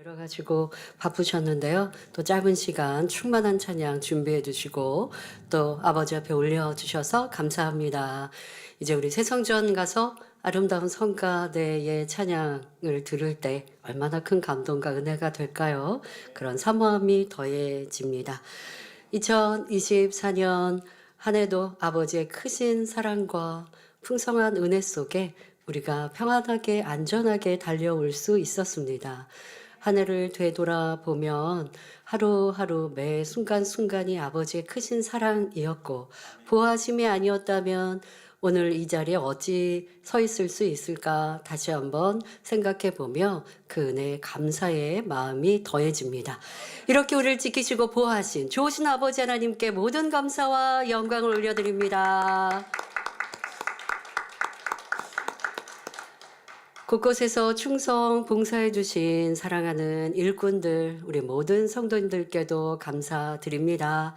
들어가시고 바쁘셨는데요. 또 짧은 시간 충만한 찬양 준비해 주시고 또 아버지 앞에 올려주셔서 감사합니다. 이제 우리 새성전 가서 아름다운 성가대의 찬양을 들을 때 얼마나 큰 감동과 은혜가 될까요? 그런 사모함이 더해집니다. 2024년 한 해도 아버지의 크신 사랑과 풍성한 은혜 속에 우리가 평안하게 안전하게 달려올 수 있었습니다. 한 해를 되돌아보면 하루하루 매 순간순간이 아버지의 크신 사랑이었고 보호하심이 아니었다면 오늘 이 자리에 어찌 서 있을 수 있을까 다시 한번 생각해 보며 그 은혜에 감사의 마음이 더해집니다. 이렇게 우리를 지키시고 보호하신 좋으신 아버지 하나님께 모든 감사와 영광을 올려드립니다. 곳곳에서 충성 봉사해 주신 사랑하는 일꾼들, 우리 모든 성도님들께도 감사드립니다.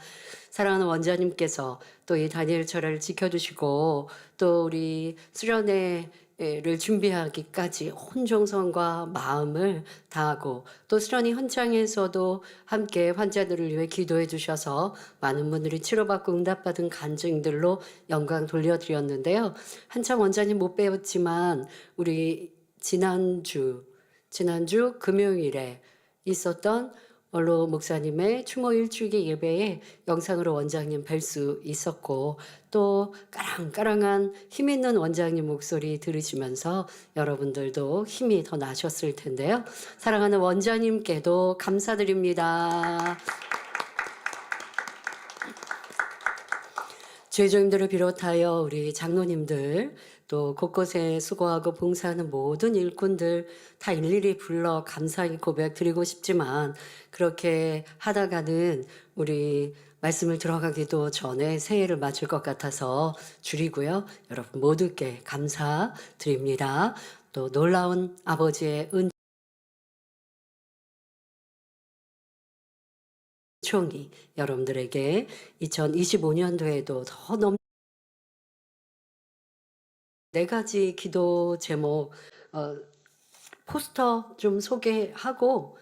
사랑하는 원장님께서 또 이 다니엘 철회를 지켜주시고 또 우리 수련회를 준비하기까지 온 정성과 마음을 다하고 또 수련회 현장에서도 함께 환자들을 위해 기도해 주셔서 많은 분들이 치료받고 응답받은 간증들로 영광 돌려드렸는데요. 한참 원장님 못 뵈었지만 우리 지난주 금요일에 있었던 원로 목사님의 추모 일주기 예배에 영상으로 원장님 뵐 수 있었고 또 까랑까랑한 힘 있는 원장님 목소리 들으시면서 여러분들도 힘이 더 나셨을 텐데요. 사랑하는 원장님께도 감사드립니다. 주의종님들을 비롯하여 우리 장로님들 또 곳곳에 수고하고 봉사하는 모든 일꾼들 다 일일이 불러 감사의 고백 드리고 싶지만 그렇게 하다가는 우리 말씀을 들어가기도 전에 새해를 맞을 것 같아서 줄이고요. 여러분 모두께 감사드립니다. 또 놀라운 아버지의 은총이 여러분들에게 2025년도에도 더 네 가지 기도 제목 포스터 좀 소개하고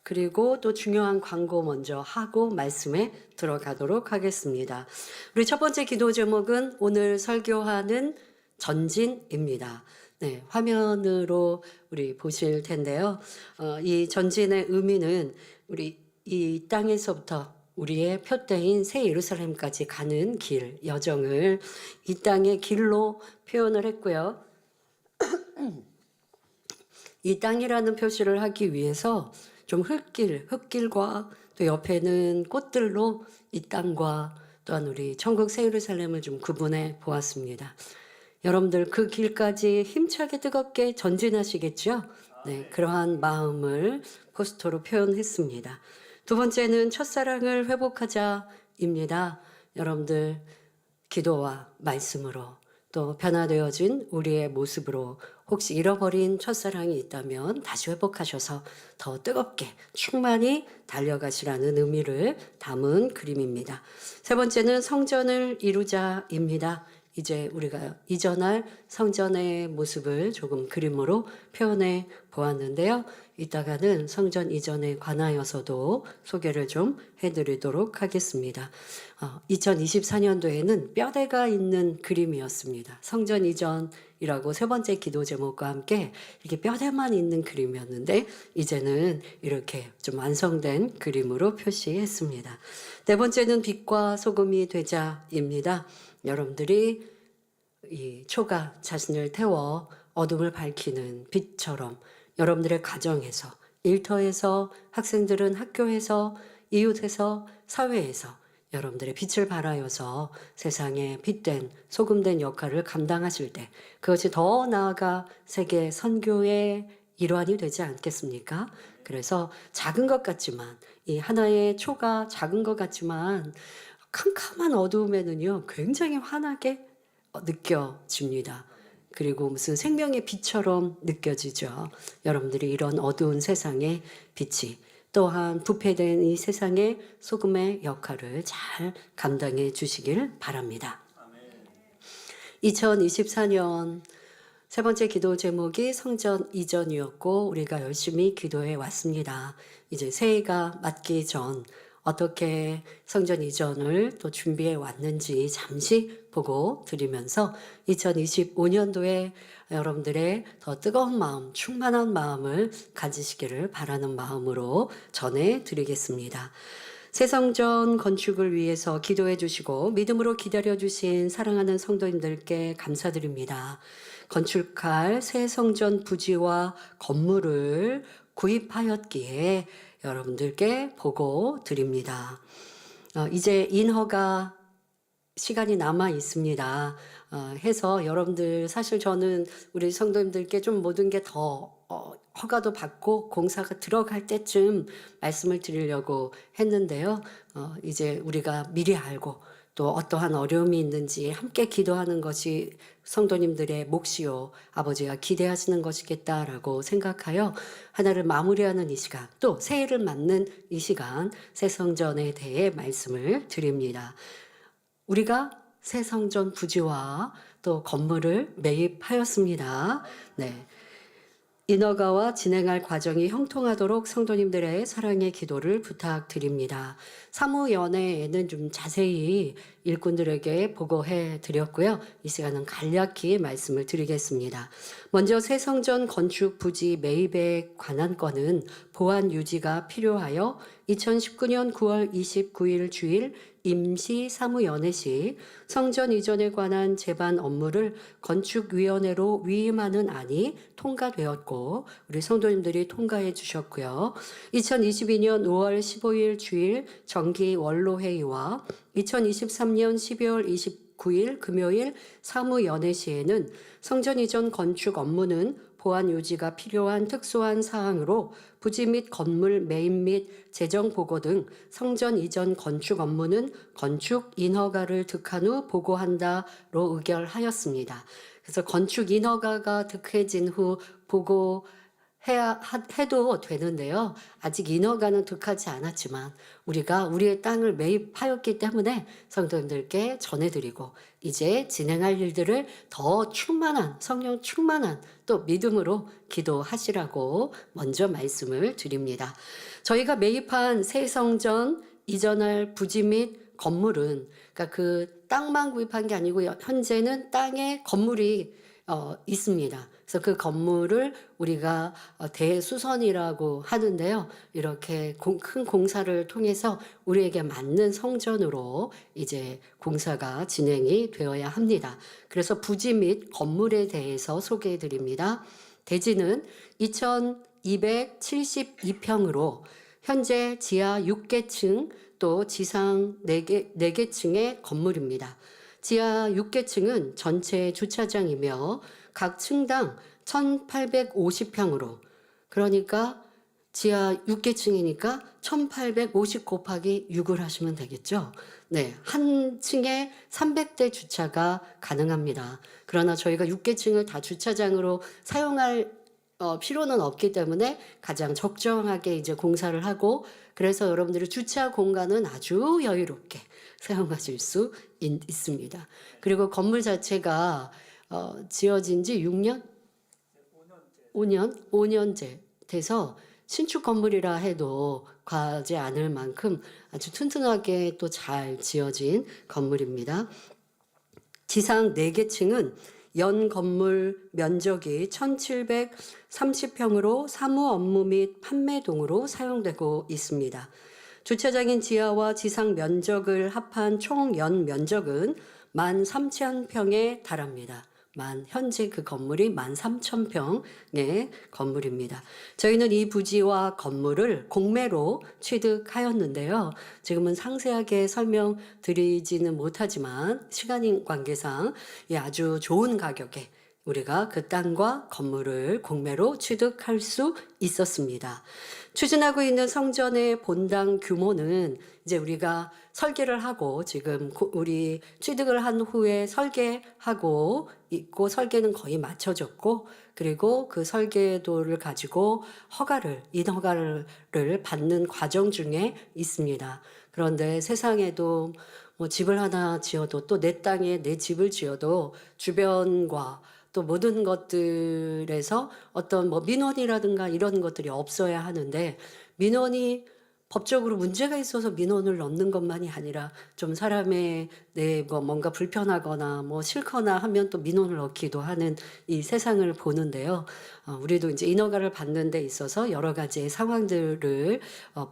그리고 또 중요한 광고 먼저 하고 말씀에 들어가도록 하겠습니다. 우리 첫 번째 기도 제목은 오늘 설교하는 전진입니다. 네, 화면으로 우리 보실 텐데요. 이 전진의 의미는 우리 이 땅에서부터 우리의 표대인 새 예루살렘까지 가는 길, 여정을 이 땅의 길로 표현을 했고요. 이 땅이라는 표시를 하기 위해서 좀 흙길과 또 옆에는 꽃들로 이 땅과 또한 우리 천국 새 예루살렘을 좀 구분해 보았습니다. 여러분들 그 길까지 힘차게 뜨겁게 전진하시겠죠? 네, 그러한 마음을 포스터로 표현했습니다. 두 번째는 첫사랑을 회복하자입니다. 여러분들 기도와 말씀으로 또 변화되어진 우리의 모습으로 혹시 잃어버린 첫사랑이 있다면 다시 회복하셔서 더 뜨겁게 충만히 달려가시라는 의미를 담은 그림입니다. 세 번째는 성전을 이루자입니다. 이제 우리가 이전할 성전의 모습을 조금 그림으로 표현해 보았는데요. 이따가는 성전 이전에 관하여서도 소개를 좀 해드리도록 하겠습니다. 2024년도에는 뼈대가 있는 그림이었습니다. 성전 이전이라고 세 번째 기도 제목과 함께 이렇게 뼈대만 있는 그림이었는데 이제는 이렇게 좀 완성된 그림으로 표시했습니다. 네 번째는 빛과 소금이 되자입니다. 여러분들이 이 초가 자신을 태워 어둠을 밝히는 빛처럼 여러분들의 가정에서, 일터에서, 학생들은 학교에서, 이웃에서, 사회에서 여러분들의 빛을 발하여서 세상에 빛된 소금된 역할을 감당하실 때 그것이 더 나아가 세계 선교의 일환이 되지 않겠습니까? 그래서 작은 것 같지만 이 하나의 초가 작은 것 같지만 캄캄한 어두움에는요 굉장히 환하게 느껴집니다. 그리고 무슨 생명의 빛처럼 느껴지죠. 여러분들이 이런 어두운 세상의 빛이 또한 부패된 이 세상의 소금의 역할을 잘 감당해 주시길 바랍니다. 2024년 세 번째 기도 제목이 성전 이전이었고 우리가 열심히 기도해 왔습니다. 이제 새해가 맞기 전 어떻게 성전 이전을 또 준비해 왔는지 잠시 보고 드리면서 2025년도에 여러분들의 더 뜨거운 마음, 충만한 마음을 가지시기를 바라는 마음으로 전해 드리겠습니다. 새 성전 건축을 위해서 기도해 주시고 믿음으로 기다려 주신 사랑하는 성도님들께 감사드립니다. 건축할 새 성전 부지와 건물을 구입하였기에 여러분들께 보고 드립니다. 이제 인허가 시간이 남아 있습니다. 해서 여러분들 사실 저는 우리 성도님들께 좀 모든 게 더 허가도 받고 공사가 들어갈 때쯤 말씀을 드리려고 했는데요. 이제 우리가 미리 알고 또 어떠한 어려움이 있는지 함께 기도하는 것이 성도님들의 몫이요 아버지가 기대하시는 것이겠다라고 생각하여 하나를 마무리하는 이 시간 또 새해를 맞는 이 시간 새 성전에 대해 말씀을 드립니다. 우리가 새 성전 부지와 또 건물을 매입하였습니다. 네. 인허가와 진행할 과정이 형통하도록 성도님들의 사랑의 기도를 부탁드립니다. 사무연회에는 좀 자세히 일꾼들에게 보고해 드렸고요. 이 시간은 간략히 말씀을 드리겠습니다. 먼저 새 성전 건축 부지 매입에 관한 건은 보안 유지가 필요하여 2019년 9월 29일 주일 임시 사무연회 시 성전 이전에 관한 제반 업무를 건축위원회로 위임하는 안이 통과되었고 우리 성도님들이 통과해 주셨고요. 2022년 5월 15일 주일 정기 원로회의와 2023년 12월 29일 금요일 사무연회 시에는 성전 이전 건축 업무는 보안 유지가 필요한 특수한 사항으로 부지 및 건물 매입 및 재정 보고 등 성전 이전 건축 업무는 건축 인허가를 득한 후 보고한다로 의결하였습니다. 그래서 건축 인허가가 득해진 후 해도 되는데요. 아직 인허가는 득하지 않았지만 우리가 우리의 땅을 매입하였기 때문에 성도님들께 전해드리고 이제 진행할 일들을 더 충만한 성령 충만한 또 믿음으로 기도하시라고 먼저 말씀을 드립니다. 저희가 매입한 새 성전 이전할 부지 및 건물은 그러니까 그 땅만 구입한 게 아니고 현재는 땅에 건물이 있습니다. 그래서 그 건물을 우리가 대수선이라고 하는데요. 이렇게 큰 공사를 통해서 우리에게 맞는 성전으로 이제 공사가 진행이 되어야 합니다. 그래서 부지 및 건물에 대해서 소개해 드립니다. 대지는 2272평으로 현재 지하 6개층 또 지상 4개층의 건물입니다. 지하 6개층은 전체 주차장이며 각 층당 1850평으로 그러니까 지하 6개층이니까 1850 곱하기 6을 하시면 되겠죠. 네, 한 층에 300대 주차가 가능합니다. 그러나 저희가 6개층을 다 주차장으로 사용할 필요는 없기 때문에 가장 적정하게 이제 공사를 하고 그래서 여러분들이 주차 공간은 아주 여유롭게 사용하실 수 있습니다. 그리고 건물 자체가 지어진 지 6년? 5년째 돼서 신축 건물이라 해도 과하지 않을 만큼 아주 튼튼하게 또 잘 지어진 건물입니다. 지상 4개층은 연 건물 면적이 1730평으로 사무 업무 및 판매동으로 사용되고 있습니다. 주차장인 지하와 지상 면적을 합한 총 연 면적은 13,000평에 달합니다. 현재 그 건물이 13,000평의 건물입니다. 저희는 이 부지와 건물을 공매로 취득하였는데요. 지금은 상세하게 설명드리지는 못하지만 시간 관계상 아주 좋은 가격에 우리가 그 땅과 건물을 공매로 취득할 수 있었습니다. 추진하고 있는 성전의 본당 규모는 이제 우리가 설계를 하고 지금 우리 취득을 한 후에 설계하고 있고 설계는 거의 마쳐졌고 그리고 그 설계도를 가지고 인허가를 받는 과정 중에 있습니다. 그런데 세상에도 뭐 집을 하나 지어도 또 내 땅에 내 집을 지어도 주변과 또 모든 것들에서 어떤 뭐 민원이라든가 이런 것들이 없어야 하는데, 민원이 법적으로 문제가 있어서 민원을 넣는 것만이 아니라 좀 사람의 뭐 뭔가 불편하거나 뭐 싫거나 하면 또 민원을 넣기도 하는 이 세상을 보는데요. 우리도 이제 인허가를 받는 데 있어서 여러 가지의 상황들을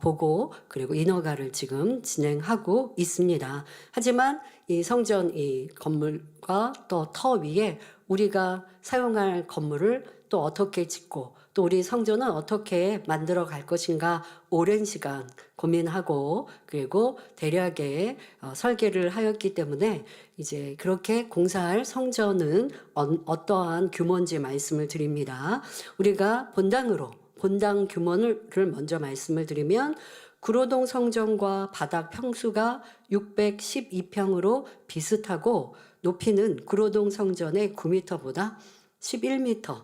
보고, 그리고 인허가를 지금 진행하고 있습니다. 하지만 이 성전 이 건물과 또 터 위에 우리가 사용할 건물을 또 어떻게 짓고, 또 우리 성전은 어떻게 만들어 갈 것인가 오랜 시간 고민하고, 그리고 대략의 설계를 하였기 때문에 이제 그렇게 공사할 성전은 어떠한 규모인지 말씀을 드립니다. 우리가 본당 규모를 먼저 말씀을 드리면, 구로동 성전과 바닥 평수가 612평으로 비슷하고, 높이는 구로동 성전의 9m보다 11m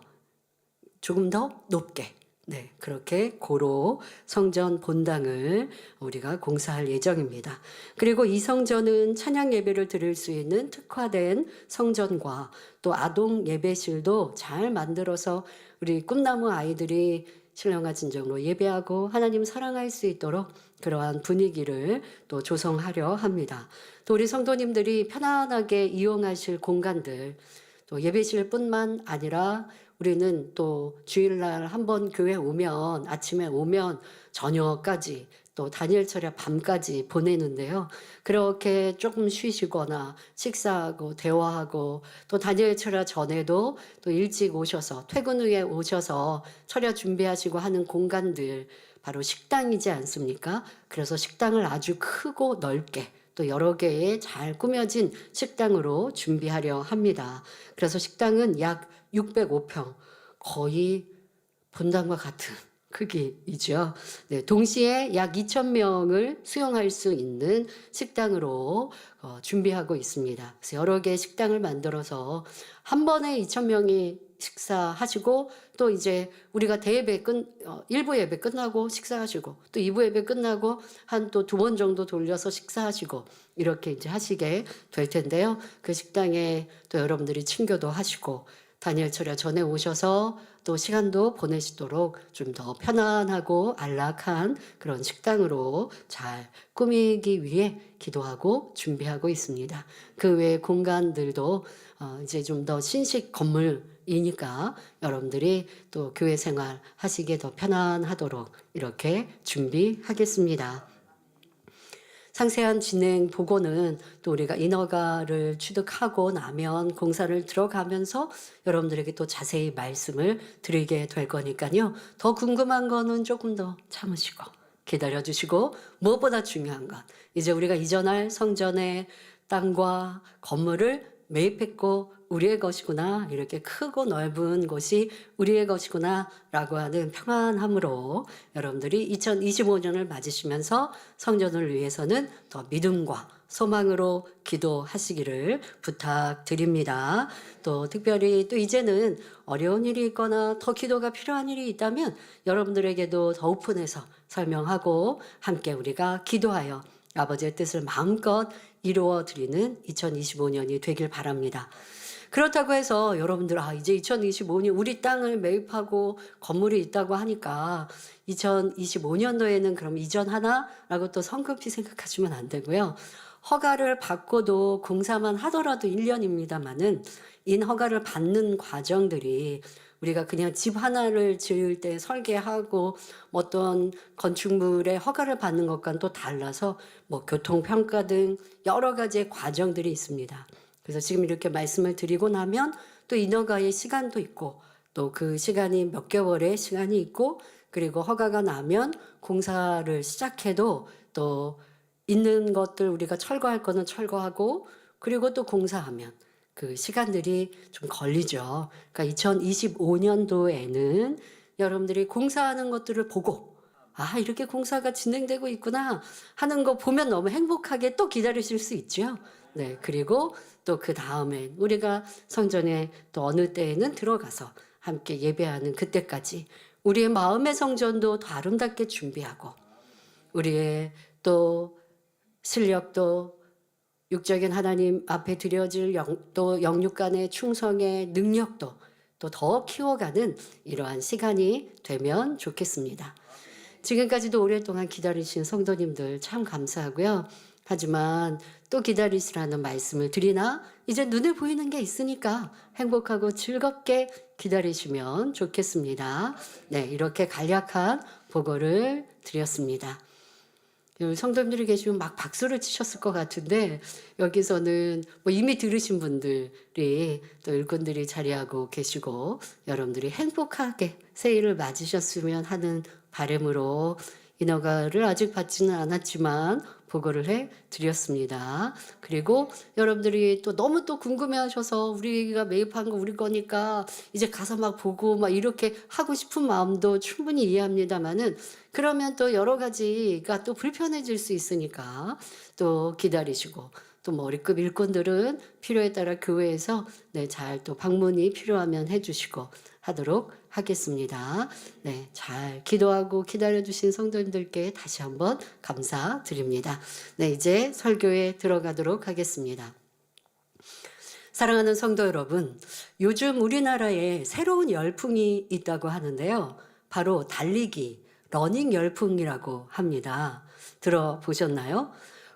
조금 더 높게, 네, 그렇게 고로 성전 본당을 우리가 공사할 예정입니다. 그리고 이 성전은 찬양 예배를 드릴 수 있는 특화된 성전과 또 아동 예배실도 잘 만들어서 우리 꿈나무 아이들이 신령한 진정으로 예배하고 하나님 사랑할 수 있도록 그러한 분위기를 또 조성하려 합니다. 또 우리 성도님들이 편안하게 이용하실 공간들, 또 예배실뿐만 아니라 우리는 또 주일날 한번 교회 오면, 아침에 오면 저녁까지 또 단일철야 밤까지 보내는데요. 그렇게 조금 쉬시거나 식사하고 대화하고, 또 단일철야 전에도 또 일찍 오셔서 퇴근 후에 오셔서 철야 준비하시고 하는 공간들, 바로 식당이지 않습니까? 그래서 식당을 아주 크고 넓게 또 여러 개의 잘 꾸며진 식당으로 준비하려 합니다. 그래서 식당은 약 605평, 거의 본당과 같은 크기이죠. 네, 동시에 약 2,000명을 수용할 수 있는 식당으로 준비하고 있습니다. 그래서 여러 개의 식당을 만들어서 한 번에 2,000명이 식사하시고, 또 이제 우리가 대예배 1부 예배 끝나고 식사하시고, 또 2부 예배 끝나고 한 또 2번 정도 돌려서 식사하시고, 이렇게 이제 하시게 될 텐데요. 그 식당에 또 여러분들이 친교도 하시고, 다니엘 철야 전에 오셔서 또 시간도 보내시도록 좀 더 편안하고 안락한 그런 식당으로 잘 꾸미기 위해 기도하고 준비하고 있습니다. 그 외 공간들도 이제 좀 더 신식 건물이니까 여러분들이 또 교회 생활 하시기에 더 편안하도록 이렇게 준비하겠습니다. 상세한 진행 보고는 또 우리가 인허가를 취득하고 나면 공사를 들어가면서 여러분들에게 또 자세히 말씀을 드리게 될 거니까요. 더 궁금한 거는 조금 더 참으시고 기다려 주시고, 무엇보다 중요한 건 이제 우리가 이전할 성전의 땅과 건물을 매입했고 우리의 것이구나, 이렇게 크고 넓은 곳이 우리의 것이구나 라고 하는 평안함으로 여러분들이 2025년을 맞으시면서 성전을 위해서는 더 믿음과 소망으로 기도하시기를 부탁드립니다. 또 특별히 또 이제는 어려운 일이 있거나 더 기도가 필요한 일이 있다면 여러분들에게도 더 오픈해서 설명하고 함께 우리가 기도하여 아버지의 뜻을 마음껏 이루어 드리는 2025년이 되길 바랍니다. 그렇다고 해서 여러분들 이제 2025년 우리 땅을 매입하고 건물이 있다고 하니까 2025년도에는 그럼 이전하나라고 또 성급히 생각하시면 안 되고요. 허가를 받고도 공사만 하더라도 1년입니다만은 인허가를 받는 과정들이 우리가 그냥 집 하나를 지을 때 설계하고 어떤 건축물의 허가를 받는 것과는 또 달라서 뭐 교통평가 등 여러 가지의 과정들이 있습니다. 그래서 지금 이렇게 말씀을 드리고 나면 또 인허가의 시간도 있고, 또 그 시간이 몇 개월의 시간이 있고, 그리고 허가가 나면 공사를 시작해도 또 있는 것들 우리가 철거할 거는 철거하고, 그리고 또 공사하면 그 시간들이 좀 걸리죠. 그러니까 2025년도에는 여러분들이 공사하는 것들을 보고 이렇게 공사가 진행되고 있구나 하는 거 보면 너무 행복하게 또 기다리실 수 있죠. 네, 그리고 또 그 다음에 우리가 성전에 또 어느 때에는 들어가서 함께 예배하는 그때까지 우리의 마음의 성전도 더 아름답게 준비하고, 우리의 또 실력도 육적인 하나님 앞에 드려질 또 영육 간의 충성의 능력도 또 더 키워가는 이러한 시간이 되면 좋겠습니다. 지금까지도 오랫동안 기다리신 성도님들 참 감사하고요. 하지만 또 기다리시라는 말씀을 드리나 이제 눈에 보이는 게 있으니까 행복하고 즐겁게 기다리시면 좋겠습니다. 네, 이렇게 간략한 보고를 드렸습니다. 성도님들이 계시면 막 박수를 치셨을 것 같은데 여기서는 뭐 이미 들으신 분들이 또 일꾼들이 자리하고 계시고 여러분들이 행복하게 새해를 맞으셨으면 하는 바람으로 인허가를 아직 받지는 않았지만 보고를 해 드렸습니다. 그리고 여러분들이 또 너무 또 궁금해하셔서 우리가 매입한 거 우리 거니까 이제 가서 막 보고 막 이렇게 하고 싶은 마음도 충분히 이해합니다만은 그러면 또 여러 가지가 또 불편해질 수 있으니까 또 기다리시고 또 머리급 일꾼들은 필요에 따라 교회에서 네, 잘 또 방문이 필요하면 해주시고 하도록 하겠습니다. 네, 잘 기도하고 기다려주신 성도님들께 다시 한번 감사드립니다. 네, 이제 설교에 들어가도록 하겠습니다. 사랑하는 성도 여러분, 요즘 우리나라에 새로운 열풍이 있다고 하는데요. 바로 달리기, 러닝 열풍이라고 합니다. 들어보셨나요?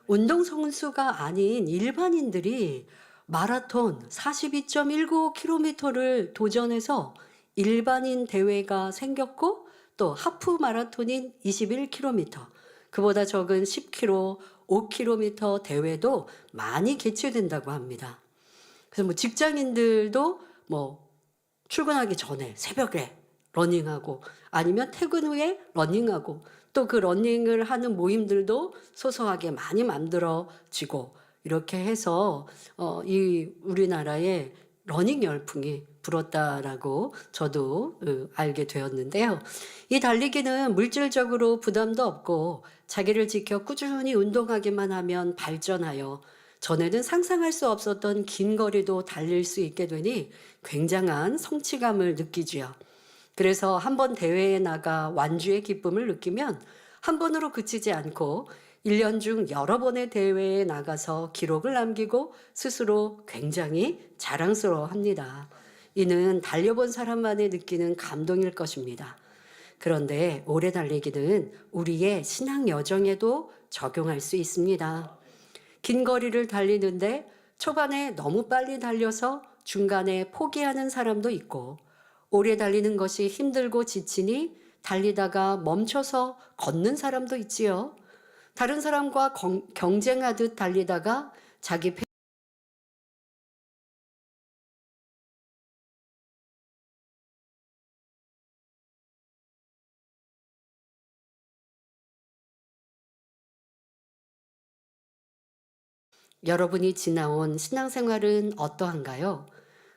운동선수가 아닌 일반인들이 마라톤 42.19km를 도전해서 일반인 대회가 생겼고 또 하프 마라톤인 21km, 그보다 적은 10km, 5km 대회도 많이 개최된다고 합니다. 그래서 뭐 직장인들도 뭐 출근하기 전에 새벽에 러닝하고 아니면 퇴근 후에 러닝하고 또 그 러닝을 하는 모임들도 소소하게 많이 만들어지고 이렇게 해서 이 우리나라에 러닝 열풍이 불었다라고 저도 알게 되었는데요. 이 달리기는 물질적으로 부담도 없고 자기를 지켜 꾸준히 운동하기만 하면 발전하여 전에는 상상할 수 없었던 긴 거리도 달릴 수 있게 되니 굉장한 성취감을 느끼지요. 그래서 한 번 대회에 나가 완주의 기쁨을 느끼면 한 번으로 그치지 않고 1년 중 여러 번의 대회에 나가서 기록을 남기고 스스로 굉장히 자랑스러워합니다. 이는 달려본 사람만이 느끼는 감동일 것입니다. 그런데 오래 달리기는 우리의 신앙 여정에도 적용할 수 있습니다. 긴 거리를 달리는데 초반에 너무 빨리 달려서 중간에 포기하는 사람도 있고 오래 달리는 것이 힘들고 지치니 달리다가 멈춰서 걷는 사람도 있지요. 다른 사람과 경쟁하듯 달리다가 자기 여러분이 지나온 신앙생활은 어떠한가요?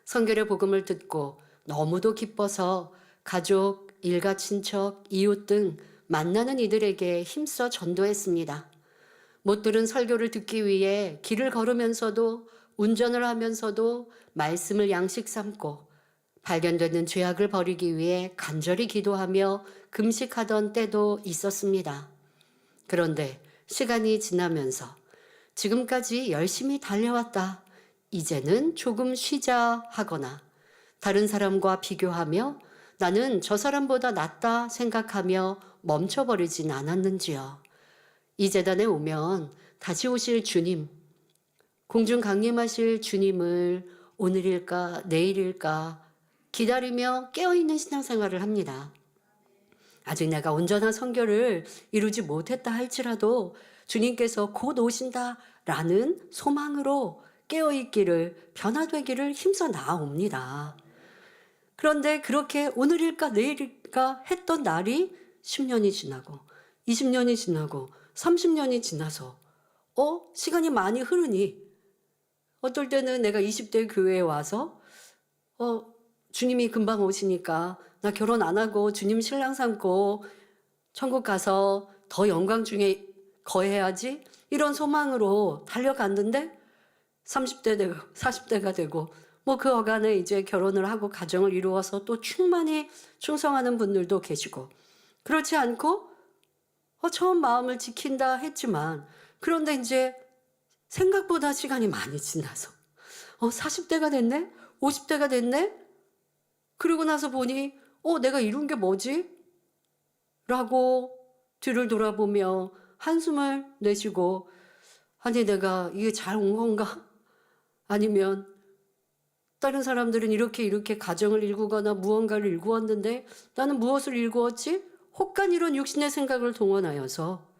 성결의 복음을 듣고 너무도 기뻐서 가족, 일가 친척, 이웃 등 만나는 이들에게 힘써 전도했습니다. 못 들은 설교를 듣기 위해 길을 걸으면서도 운전을 하면서도 말씀을 양식 삼고 발견되는 죄악을 버리기 위해 간절히 기도하며 금식하던 때도 있었습니다. 그런데 시간이 지나면서 지금까지 열심히 달려왔다. 이제는 조금 쉬자 하거나 다른 사람과 비교하며 나는 저 사람보다 낫다 생각하며 멈춰버리진 않았는지요. 이 재단에 오면 다시 오실 주님, 공중 강림하실 주님을 오늘일까 내일일까 기다리며 깨어있는 신앙생활을 합니다. 아직 내가 온전한 선교를 이루지 못했다 할지라도 주님께서 곧 오신다라는 소망으로 깨어있기를 변화되기를 힘써 나아옵니다. 그런데 그렇게 오늘일까 내일일까 했던 날이 10년이 지나고 20년이 지나고 30년이 지나서 시간이 많이 흐르니 어떨 때는 내가 20대 교회에 와서 주님이 금방 오시니까 나 결혼 안 하고 주님 신랑 삼고 천국 가서 더 영광 중에 거해야지 이런 소망으로 달려갔는데 30대 되고 40대가 되고 뭐 그 어간에 이제 결혼을 하고 가정을 이루어서 또 충만히 충성하는 분들도 계시고 그렇지 않고 처음 마음을 지킨다 했지만 그런데 이제 생각보다 시간이 많이 지나서 40대가 됐네? 50대가 됐네? 그러고 나서 보니 내가 이룬 게 뭐지? 라고 뒤를 돌아보며 한숨을 내쉬고 아니 내가 이게 잘 온 건가? 아니면 다른 사람들은 이렇게 가정을 일구거나 무언가를 일구었는데 나는 무엇을 일구었지? 혹간 이런 육신의 생각을 동원하여서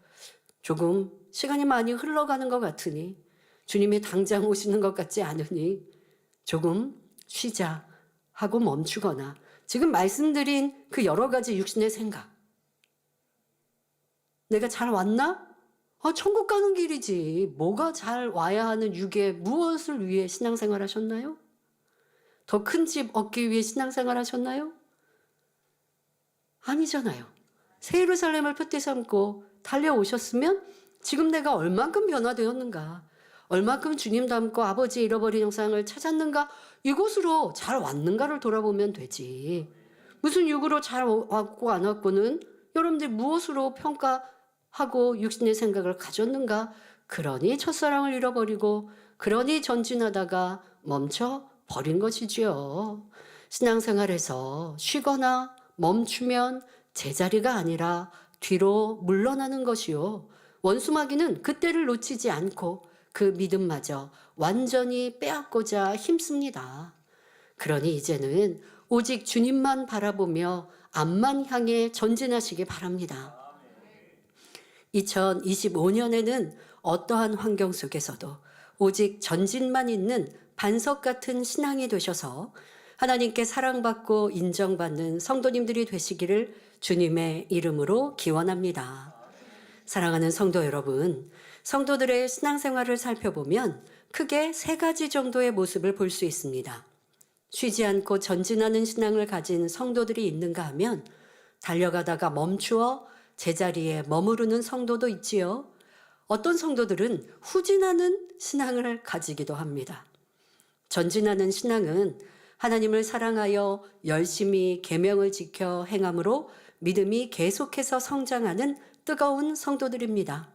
조금 시간이 많이 흘러가는 것 같으니 주님이 당장 오시는 것 같지 않으니 조금 쉬자 하고 멈추거나 지금 말씀드린 그 여러 가지 육신의 생각 내가 잘 왔나? 천국 가는 길이지. 뭐가 잘 와야 하는 육에 무엇을 위해 신앙생활 하셨나요? 더 큰 집 얻기 위해 신앙생활 하셨나요? 아니잖아요. 새 예루살렘을 표대 삼고 달려오셨으면 지금 내가 얼만큼 변화되었는가, 얼만큼 주님 닮고 아버지의 잃어버린 형상을 찾았는가, 이곳으로 잘 왔는가를 돌아보면 되지. 무슨 육으로 잘 왔고 안 왔고는 여러분들이 무엇으로 평가하고 육신의 생각을 가졌는가. 그러니 첫사랑을 잃어버리고 그러니 전진하다가 멈춰 버린 것이지요. 신앙생활에서 쉬거나 멈추면 제자리가 아니라 뒤로 물러나는 것이요. 원수마귀는 그때를 놓치지 않고 그 믿음마저 완전히 빼앗고자 힘씁니다. 그러니 이제는 오직 주님만 바라보며 앞만 향해 전진하시기 바랍니다. 2025년에는 어떠한 환경 속에서도 오직 전진만 있는 반석 같은 신앙이 되셔서 하나님께 사랑받고 인정받는 성도님들이 되시기를 주님의 이름으로 기원합니다. 사랑하는 성도 여러분, 성도들의 신앙생활을 살펴보면 크게 3가지 정도의 모습을 볼 수 있습니다. 쉬지 않고 전진하는 신앙을 가진 성도들이 있는가 하면 달려가다가 멈추어 제자리에 머무르는 성도도 있지요. 어떤 성도들은 후진하는 신앙을 가지기도 합니다. 전진하는 신앙은 하나님을 사랑하여 열심히 계명을 지켜 행함으로 믿음이 계속해서 성장하는 뜨거운 성도들입니다.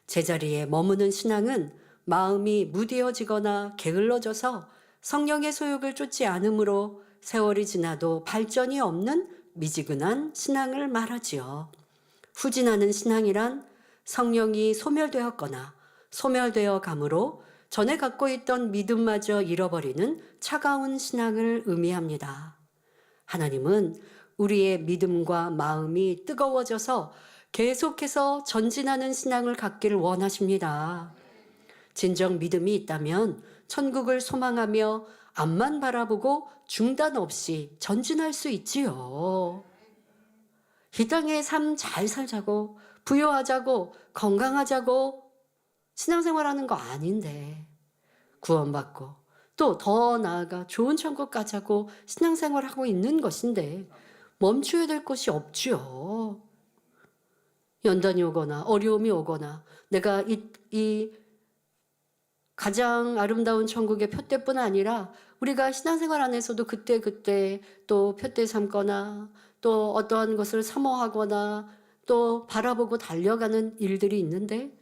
제자리에 머무는 신앙은 마음이 무디어지거나 게을러져서 성령의 소욕을 쫓지 않으므로 세월이 지나도 발전이 없는 미지근한 신앙을 말하지요. 후진하는 신앙이란 성령이 소멸되었거나 소멸되어 감으로 전에 갖고 있던 믿음마저 잃어버리는 차가운 신앙을 의미합니다. 하나님은 우리의 믿음과 마음이 뜨거워져서 계속해서 전진하는 신앙을 갖기를 원하십니다. 진정 믿음이 있다면 천국을 소망하며 앞만 바라보고 중단 없이 전진할 수 있지요. 이 땅의 삶 잘 살자고 부유하자고 건강하자고 신앙생활하는 거 아닌데 구원받고 또 더 나아가 좋은 천국 가자고 신앙생활하고 있는 것인데 멈춰야 될 것이 없지요. 연단이 오거나 어려움이 오거나 내가 이 가장 아름다운 천국의 표대뿐 아니라 우리가 신앙생활 안에서도 그때 또 표대 삼거나 또 어떠한 것을 사모하거나 또 바라보고 달려가는 일들이 있는데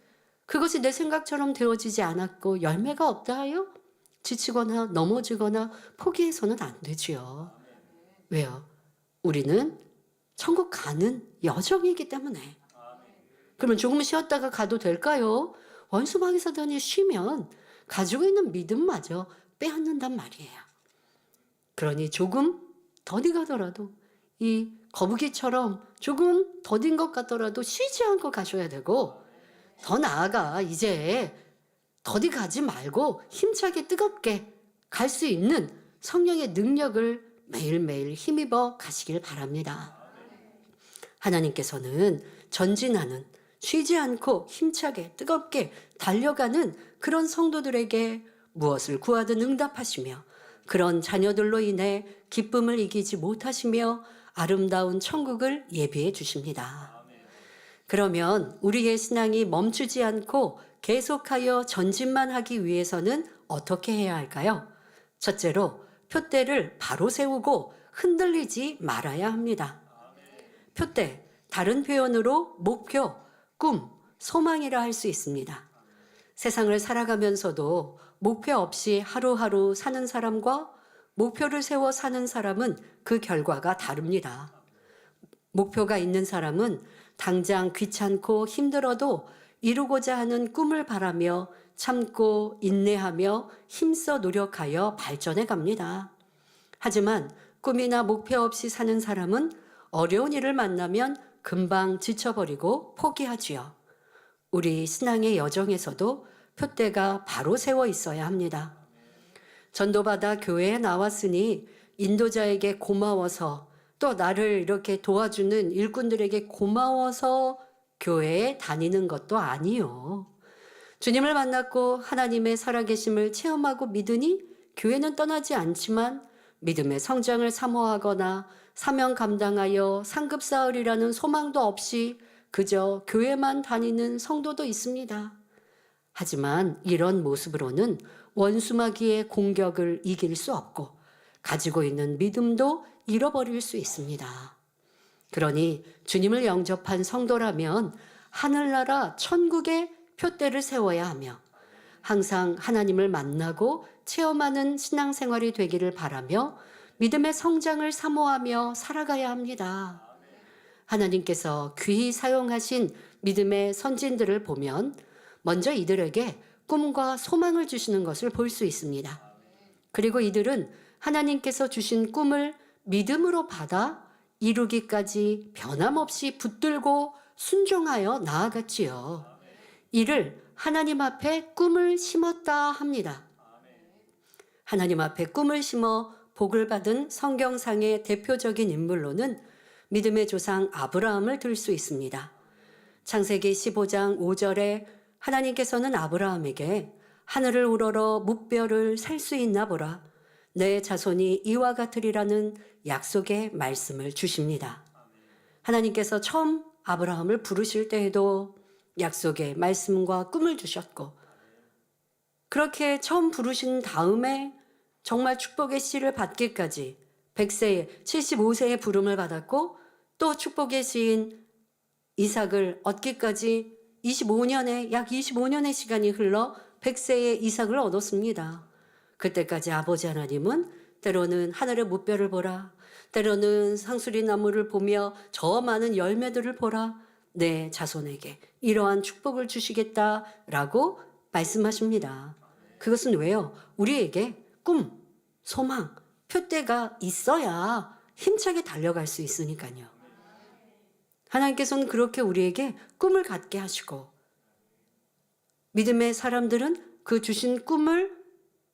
그것이 내 생각처럼 되어지지 않았고 열매가 없다 하여 지치거나 넘어지거나 포기해서는 안 되지요. 왜요? 우리는 천국 가는 여정이기 때문에. 그러면 조금 쉬었다가 가도 될까요? 원수마귀 사단이 쉬면 가지고 있는 믿음마저 빼앗는단 말이에요. 그러니 조금 더디 가더라도 이 거북이처럼 조금 더딘 것 같더라도 쉬지 않고 가셔야 되고 더 나아가 이제 더디 가지 말고 힘차게 뜨겁게 갈 수 있는 성령의 능력을 매일매일 힘입어 가시길 바랍니다. 하나님께서는 전진하는 쉬지 않고 힘차게 뜨겁게 달려가는 그런 성도들에게 무엇을 구하든 응답하시며 그런 자녀들로 인해 기쁨을 이기지 못하시며 아름다운 천국을 예비해 주십니다. 그러면 우리의 신앙이 멈추지 않고 계속하여 전진만 하기 위해서는 어떻게 해야 할까요? 첫째로 표대를 바로 세우고 흔들리지 말아야 합니다. 표대, 다른 표현으로 목표, 꿈, 소망이라 할 수 있습니다. 세상을 살아가면서도 목표 없이 하루하루 사는 사람과 목표를 세워 사는 사람은 그 결과가 다릅니다. 목표가 있는 사람은 당장 귀찮고 힘들어도 이루고자 하는 꿈을 바라며 참고 인내하며 힘써 노력하여 발전해 갑니다. 하지만 꿈이나 목표 없이 사는 사람은 어려운 일을 만나면 금방 지쳐버리고 포기하지요. 우리 신앙의 여정에서도 표대가 바로 세워 있어야 합니다. 전도받아 교회에 나왔으니 인도자에게 고마워서 또 나를 이렇게 도와주는 일꾼들에게 고마워서 교회에 다니는 것도 아니요. 주님을 만났고 하나님의 살아계심을 체험하고 믿으니 교회는 떠나지 않지만 믿음의 성장을 사모하거나 사명 감당하여 상급 쌓으리라는 소망도 없이 그저 교회만 다니는 성도도 있습니다. 하지만 이런 모습으로는 원수마귀의 공격을 이길 수 없고 가지고 있는 믿음도 잃어버릴 수 있습니다. 그러니 주님을 영접한 성도라면 하늘나라 천국의 표대를 세워야 하며 항상 하나님을 만나고 체험하는 신앙생활이 되기를 바라며 믿음의 성장을 사모하며 살아가야 합니다. 하나님께서 귀히 사용하신 믿음의 선진들을 보면 먼저 이들에게 꿈과 소망을 주시는 것을 볼 수 있습니다. 그리고 이들은 하나님께서 주신 꿈을 믿음으로 받아 이루기까지 변함없이 붙들고 순종하여 나아갔지요. 이를 하나님 앞에 꿈을 심었다 합니다. 하나님 앞에 꿈을 심어 복을 받은 성경상의 대표적인 인물로는 믿음의 조상 아브라함을 들 수 있습니다. 창세기 15장 5절에 하나님께서는 아브라함에게 하늘을 우러러 묵별을 살 수 있나 보라. 내 자손이 이와 같으리라는 약속의 말씀을 주십니다. 하나님께서 처음 아브라함을 부르실 때에도 약속의 말씀과 꿈을 주셨고 그렇게 처음 부르신 다음에 정말 축복의 씨를 받기까지 100세에 75세의 부름을 받았고 또 축복의 씨인 이삭을 얻기까지 25년의 약 25년의 시간이 흘러 100세의 이삭을 얻었습니다. 그때까지 아버지 하나님은 때로는 하늘의 뭇별을 보라, 때로는 상수리 나무를 보며 저 많은 열매들을 보라, 내 자손에게 이러한 축복을 주시겠다라고 말씀하십니다. 그것은 왜요? 우리에게 꿈, 소망, 표대가 있어야 힘차게 달려갈 수 있으니까요. 하나님께서는 그렇게 우리에게 꿈을 갖게 하시고 믿음의 사람들은 그 주신 꿈을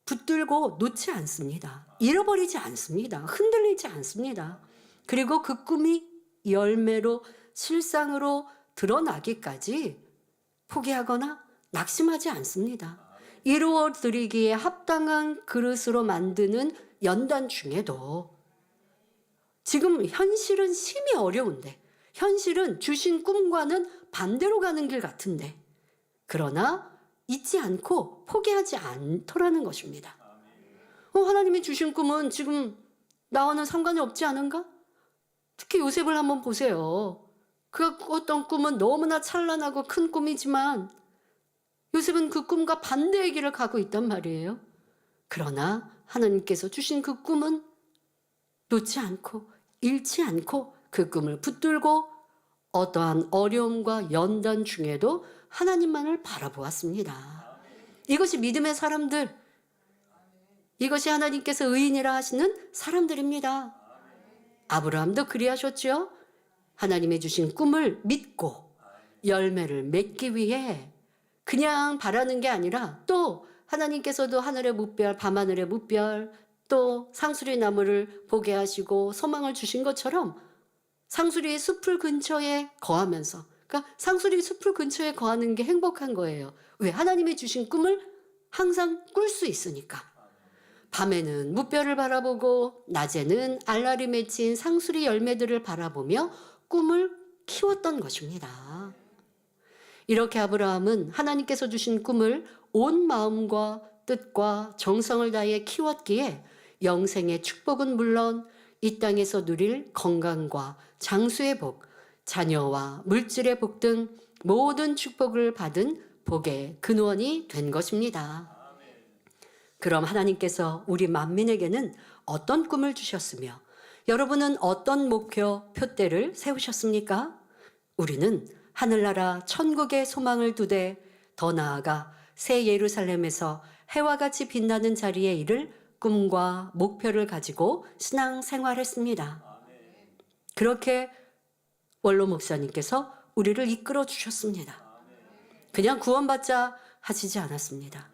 붙들고 놓지 않습니다. 잃어버리지 않습니다. 흔들리지 않습니다. 그리고 그 꿈이 열매로 실상으로 드러나기까지 포기하거나 낙심하지 않습니다. 이루어 드리기에 합당한 그릇으로 만드는 연단 중에도 지금 현실은 심히 어려운데 현실은 주신 꿈과는 반대로 가는 길 같은데 그러나 잊지 않고 포기하지 않더라는 것입니다. 하나님이 주신 꿈은 지금 나와는 상관이 없지 않은가? 특히 요셉을 한번 보세요. 그가 꿨던 꿈은 너무나 찬란하고 큰 꿈이지만 요셉은 그 꿈과 반대의 길을 가고 있단 말이에요. 그러나 하나님께서 주신 그 꿈은 놓지 않고 잃지 않고 그 꿈을 붙들고 어떠한 어려움과 연단 중에도 하나님만을 바라보았습니다. 이것이 믿음의 사람들, 이것이 하나님께서 의인이라 하시는 사람들입니다. 아브라함도 그리하셨죠. 하나님의 주신 꿈을 믿고 열매를 맺기 위해 그냥 바라는 게 아니라 또 하나님께서도 하늘의 뭇별, 밤하늘의 뭇별, 또 상수리 나무를 보게 하시고 소망을 주신 것처럼 상수리의 숲을 근처에 거하면서, 그러니까 상수리 숲을 근처에 거하는 게 행복한 거예요. 왜? 하나님이 주신 꿈을 항상 꿀 수 있으니까. 밤에는 뭇별을 바라보고 낮에는 알알이 맺힌 상수리 열매들을 바라보며 꿈을 키웠던 것입니다. 이렇게 아브라함은 하나님께서 주신 꿈을 온 마음과 뜻과 정성을 다해 키웠기에 영생의 축복은 물론 이 땅에서 누릴 건강과 장수의 복, 자녀와 물질의 복 등 모든 축복을 받은 복의 근원이 된 것입니다. 그럼 하나님께서 우리 만민에게는 어떤 꿈을 주셨으며 여러분은 어떤 목표, 표대를 세우셨습니까? 우리는 하늘나라 천국의 소망을 두되 더 나아가 새 예루살렘에서 해와 같이 빛나는 자리에 이를 꿈과 목표를 가지고 신앙생활했습니다. 그렇게 원로 목사님께서 우리를 이끌어 주셨습니다. 그냥 구원받자 하시지 않았습니다.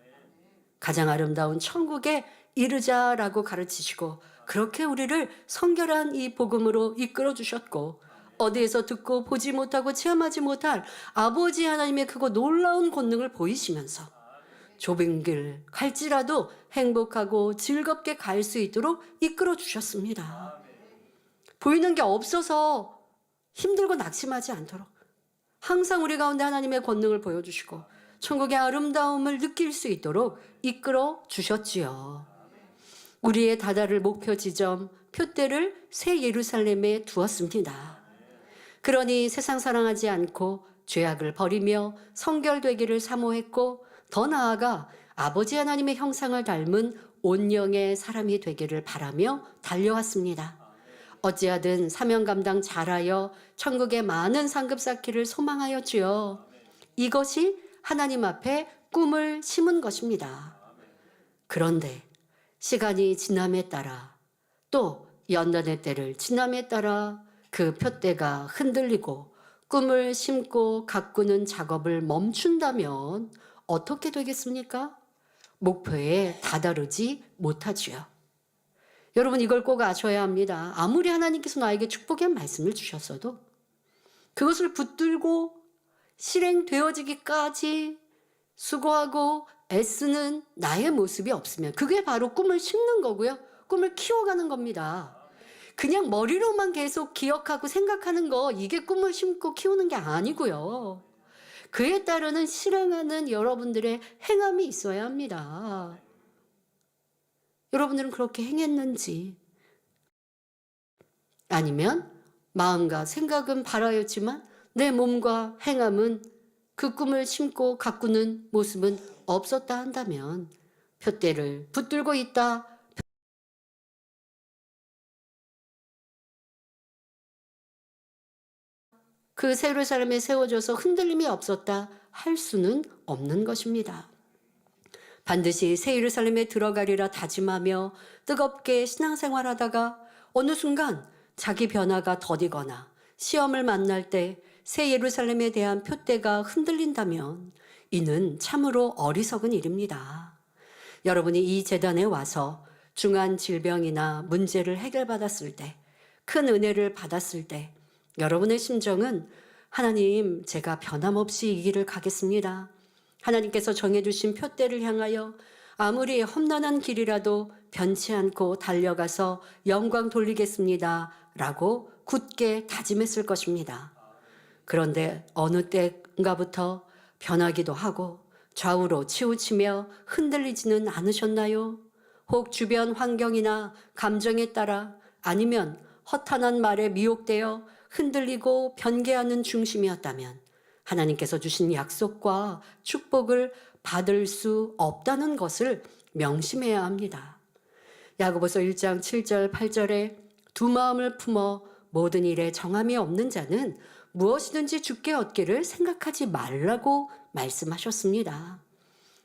가장 아름다운 천국에 이르자라고 가르치시고 그렇게 우리를 성결한 이 복음으로 이끌어 주셨고 어디에서 듣고 보지 못하고 체험하지 못할 아버지 하나님의 크고 놀라운 권능을 보이시면서 좁은 길 갈지라도 행복하고 즐겁게 갈 수 있도록 이끌어 주셨습니다. 보이는 게 없어서 힘들고 낙심하지 않도록 항상 우리 가운데 하나님의 권능을 보여주시고 천국의 아름다움을 느낄 수 있도록 이끌어 주셨지요. 우리의 다다를 목표 지점, 표대를 새 예루살렘에 두었습니다. 그러니 세상 사랑하지 않고 죄악을 버리며 성결되기를 사모했고 더 나아가 아버지 하나님의 형상을 닮은 온영의 사람이 되기를 바라며 달려왔습니다. 어찌하든 사명 감당 잘하여 천국의 많은 상급 쌓기를 소망하였지요. 이것이 하나님 앞에 꿈을 심은 것입니다. 그런데 시간이 지남에 따라 또 연단의 때를 지남에 따라 그 표대가 흔들리고 꿈을 심고 가꾸는 작업을 멈춘다면 어떻게 되겠습니까? 목표에 다다르지 못하지요. 여러분 이걸 꼭 아셔야 합니다. 아무리 하나님께서 나에게 축복의 말씀을 주셨어도 그것을 붙들고 실행되어지기까지 수고하고 애쓰는 나의 모습이 없으면 그게 바로 꿈을 심는 거고요. 꿈을 키워가는 겁니다. 그냥 머리로만 계속 기억하고 생각하는 거 이게 꿈을 심고 키우는 게 아니고요. 그에 따르는 실행하는 여러분들의 행함이 있어야 합니다. 여러분들은 그렇게 행했는지 아니면 마음과 생각은 바라였지만 내 몸과 행함은 그 꿈을 심고 가꾸는 모습은 없었다 한다면 표대를 붙들고 있다. 그 예루살렘에 세워져서 흔들림이 없었다 할 수는 없는 것입니다. 반드시 새 예루살렘에 들어가리라 다짐하며 뜨겁게 신앙생활하다가 어느 순간 자기 변화가 더디거나 시험을 만날 때 새 예루살렘에 대한 표대가 흔들린다면 이는 참으로 어리석은 일입니다. 여러분이 이 제단에 와서 중한 질병이나 문제를 해결받았을 때, 큰 은혜를 받았을 때 여러분의 심정은 하나님, 제가 변함없이 이 길을 가겠습니다. 하나님께서 정해주신 표대를 향하여 아무리 험난한 길이라도 변치 않고 달려가서 영광 돌리겠습니다. 라고 굳게 다짐했을 것입니다. 그런데 어느 때인가부터 변하기도 하고 좌우로 치우치며 흔들리지는 않으셨나요? 혹 주변 환경이나 감정에 따라 아니면 허탄한 말에 미혹되어 흔들리고 변개하는 중심이었다면 하나님께서 주신 약속과 축복을 받을 수 없다는 것을 명심해야 합니다. 야고보서 1장 7절 8절에 두 마음을 품어 모든 일에 정함이 없는 자는 무엇이든지 주께 얻기를 생각하지 말라고 말씀하셨습니다.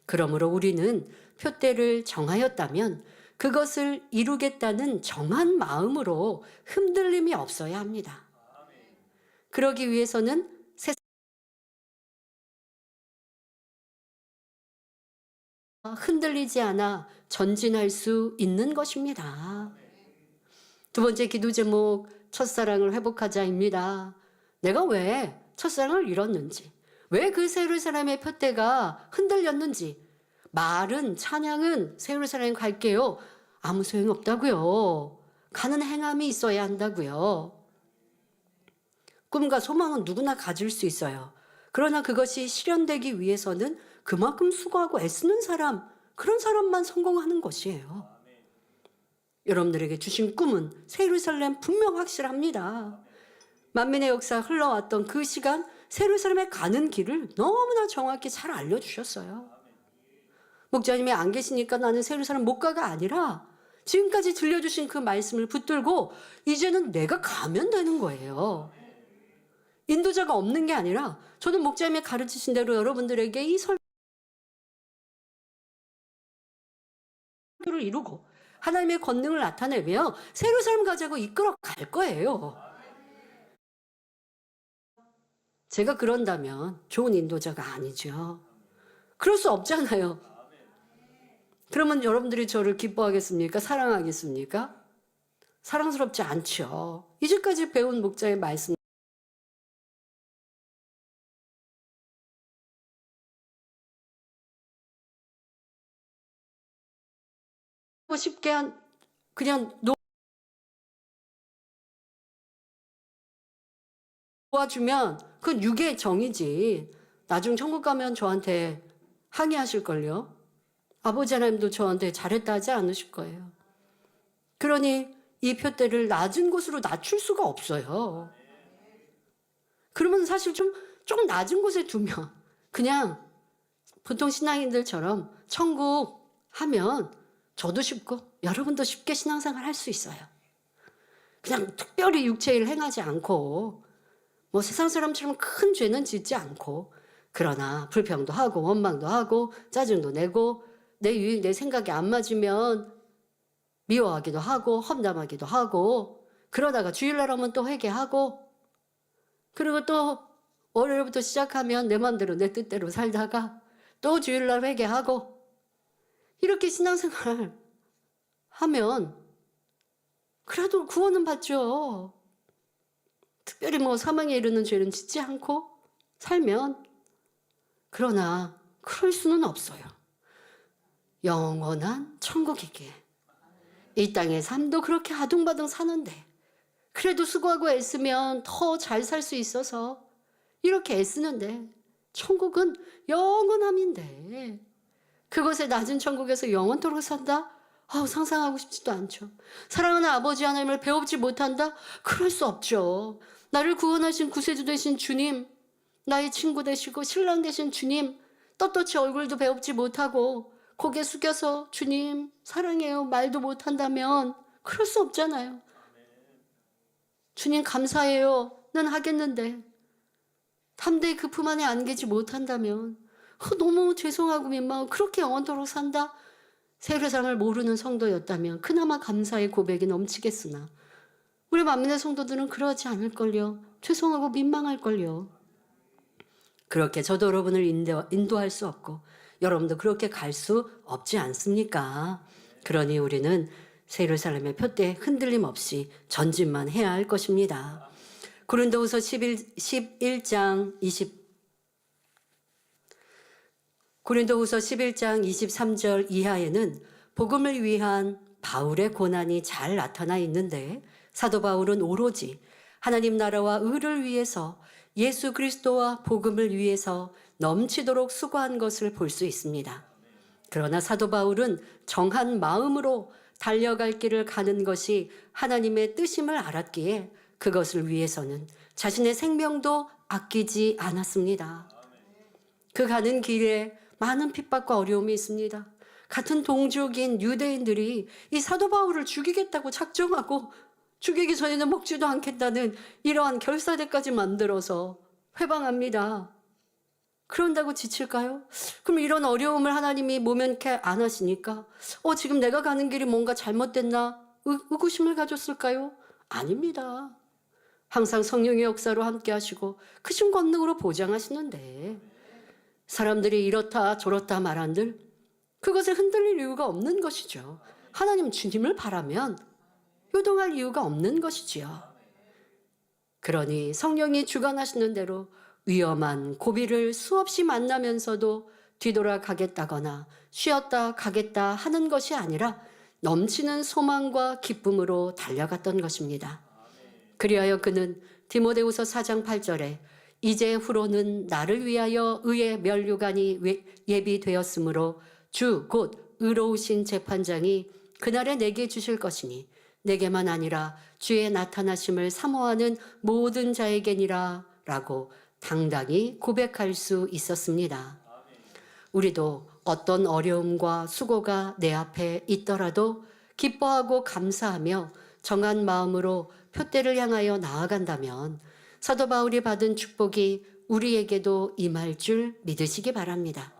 그러므로 우리는 표대를 정하였다면 그것을 이루겠다는 정한 마음으로 흔들림이 없어야 합니다. 그러기 위해서는 흔들리지 않아 전진할 수 있는 것입니다. 두 번째 기도 제목, 첫사랑을 회복하자입니다. 내가 왜 첫사랑을 잃었는지, 왜 그 새 예루살렘의 표대가 흔들렸는지, 말은 찬양은 새 예루살렘 갈게요. 아무 소용 없다고요. 가는 행함이 있어야 한다고요. 꿈과 소망은 누구나 가질 수 있어요. 그러나 그것이 실현되기 위해서는 그만큼 수고하고 애쓰는 사람, 그런 사람만 성공하는 것이에요. 여러분들에게 주신 꿈은 새 예루살렘 분명 확실합니다. 만민의 역사 흘러왔던 그 시간 세루살렘에 가는 길을 너무나 정확히 잘 알려주셨어요. 목자님이 안 계시니까 나는 세루살렘 못 가가 아니라 지금까지 들려주신 그 말씀을 붙들고 이제는 내가 가면 되는 거예요. 인도자가 없는 게 아니라 저는 목자님이 가르치신 대로 여러분들에게 이 설교를 이루고 하나님의 권능을 나타내며 세루살렘 가자고 이끌어 갈 거예요. 제가 그런다면 좋은 인도자가 아니죠. 그럴 수 없잖아요. 그러면 여러분들이 저를 기뻐하겠습니까? 사랑하겠습니까? 사랑스럽지 않죠. 이제까지 배운 목자의 말씀 쉽게 그냥 도와주면 그건 육의 정이지. 나중 천국 가면 저한테 항의하실걸요. 아버지 하나님도 저한테 잘했다 하지 않으실 거예요. 그러니 이 표대를 낮은 곳으로 낮출 수가 없어요. 그러면 사실 좀 낮은 곳에 두면 그냥 보통 신앙인들처럼 천국 하면 저도 쉽고 여러분도 쉽게 신앙생활 할 수 있어요. 그냥 특별히 육체일 행하지 않고 뭐 세상 사람처럼 큰 죄는 짓지 않고 그러나 불평도 하고 원망도 하고 짜증도 내고 내 유익 내 생각이 안 맞으면 미워하기도 하고 험담하기도 하고 그러다가 주일날 오면 또 회개하고 그리고 또 월요일부터 시작하면 내 맘대로 내 뜻대로 살다가 또 주일날 회개하고 이렇게 신앙생활 하면 그래도 구원은 받죠. 특별히 뭐 사망에 이르는 죄는 짓지 않고 살면 그러나 그럴 수는 없어요. 영원한 천국이기에 이 땅의 삶도 그렇게 아둥바둥 사는데 그래도 수고하고 애쓰면 더 잘 살 수 있어서 이렇게 애쓰는데 천국은 영원함인데 그것에 낮은 천국에서 영원토록 산다? 상상하고 싶지도 않죠. 사랑하는 아버지 하나님을 배웁지 못한다? 그럴 수 없죠. 나를 구원하신 구세주 되신 주님, 나의 친구 되시고 신랑 되신 주님, 떳떳이 얼굴도 배웁지 못하고 고개 숙여서 주님 사랑해요 말도 못한다면 그럴 수 없잖아요. 주님 감사해요 난 하겠는데 담대히 그 품 안에 안기지 못한다면 너무 죄송하고 민망하고 그렇게 영원토록 산다? 세례상을 모르는 성도였다면 그나마 감사의 고백이 넘치겠으나 우리 만민의 성도들은 그러지 않을걸요. 죄송하고 민망할걸요. 그렇게 저도 여러분을 인도할 수 없고 여러분도 그렇게 갈 수 없지 않습니까? 그러니 우리는 예루살렘의 표대에 흔들림 없이 전진만 해야 할 것입니다. 고린도후서 11장 23절 이하에는 복음을 위한 바울의 고난이 잘 나타나 있는데 사도 바울은 오로지 하나님 나라와 의를 위해서 예수 그리스도와 복음을 위해서 넘치도록 수고한 것을 볼 수 있습니다. 그러나 사도 바울은 정한 마음으로 달려갈 길을 가는 것이 하나님의 뜻임을 알았기에 그것을 위해서는 자신의 생명도 아끼지 않았습니다. 그 가는 길에 많은 핍박과 어려움이 있습니다. 같은 동족인 유대인들이 이 사도 바울을 죽이겠다고 작정하고 죽이기 전에는 먹지도 않겠다는 이러한 결사대까지 만들어서 회방합니다. 그런다고 지칠까요? 그럼 이런 어려움을 하나님이 모면케 안 하시니까 지금 내가 가는 길이 뭔가 잘못됐나 의구심을 가졌을까요? 아닙니다. 항상 성령의 역사로 함께 하시고 크신 권능으로 보장하시는데 사람들이 이렇다 저렇다 말한들 그것에 흔들릴 이유가 없는 것이죠. 하나님 주님을 바라면 요동할 이유가 없는 것이지요. 그러니 성령이 주관하시는 대로 위험한 고비를 수없이 만나면서도 뒤돌아가겠다거나 쉬었다 가겠다 하는 것이 아니라 넘치는 소망과 기쁨으로 달려갔던 것입니다. 그리하여 그는 디모데후서 4장 8절에 이제 후로는 나를 위하여 의의 면류관이 예비되었으므로 주 곧 의로우신 재판장이 그날에 내게 주실 것이니 내게만 아니라 주의 나타나심을 사모하는 모든 자에게니라 라고 당당히 고백할 수 있었습니다. 우리도 어떤 어려움과 수고가 내 앞에 있더라도 기뻐하고 감사하며 정한 마음으로 표대를 향하여 나아간다면 사도 바울이 받은 축복이 우리에게도 임할 줄 믿으시기 바랍니다.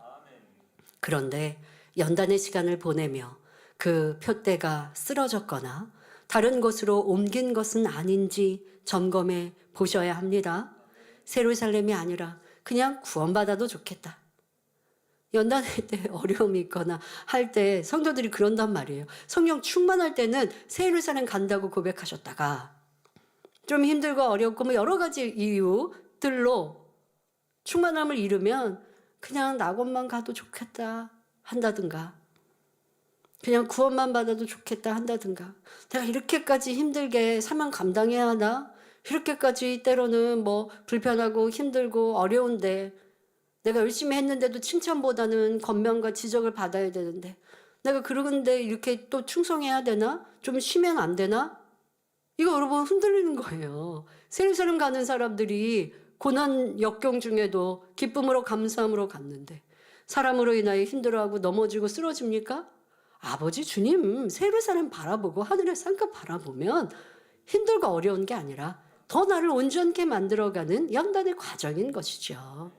그런데 연단의 시간을 보내며 그 표대가 쓰러졌거나 다른 곳으로 옮긴 것은 아닌지 점검해 보셔야 합니다. 예루살렘이 아니라 그냥 구원받아도 좋겠다. 연단할 때 어려움이 있거나 할 때 성도들이 그런단 말이에요. 성령 충만할 때는 새 예루살렘 간다고 고백하셨다가 좀 힘들고 어렵고 뭐 여러 가지 이유들로 충만함을 잃으면 그냥 낙원만 가도 좋겠다 한다든가 그냥 구원만 받아도 좋겠다 한다든가 내가 이렇게까지 힘들게 사명 감당해야 하나? 이렇게까지 때로는 뭐 불편하고 힘들고 어려운데 내가 열심히 했는데도 칭찬보다는 권면과 지적을 받아야 되는데 내가 그러는데 이렇게 또 충성해야 되나? 좀 쉬면 안 되나? 이거 여러분 흔들리는 거예요. 예루살렘 가는 사람들이 고난 역경 중에도 기쁨으로 감사함으로 갔는데 사람으로 인하여 힘들어하고 넘어지고 쓰러집니까? 아버지 주님 예루살렘 바라보고 하늘의 산급 바라보면 힘들고 어려운 게 아니라 더 나를 온전케 만들어가는 연단의 과정인 것이죠.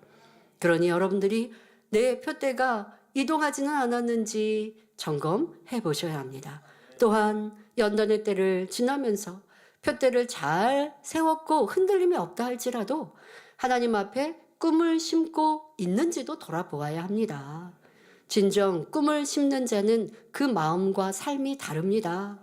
그러니 여러분들이 내 표대가 이동하지는 않았는지 점검해 보셔야 합니다. 또한 연단의 때를 지나면서 표대를 잘 세웠고 흔들림이 없다 할지라도 하나님 앞에 꿈을 심고 있는지도 돌아보아야 합니다. 진정 꿈을 심는 자는 그 마음과 삶이 다릅니다.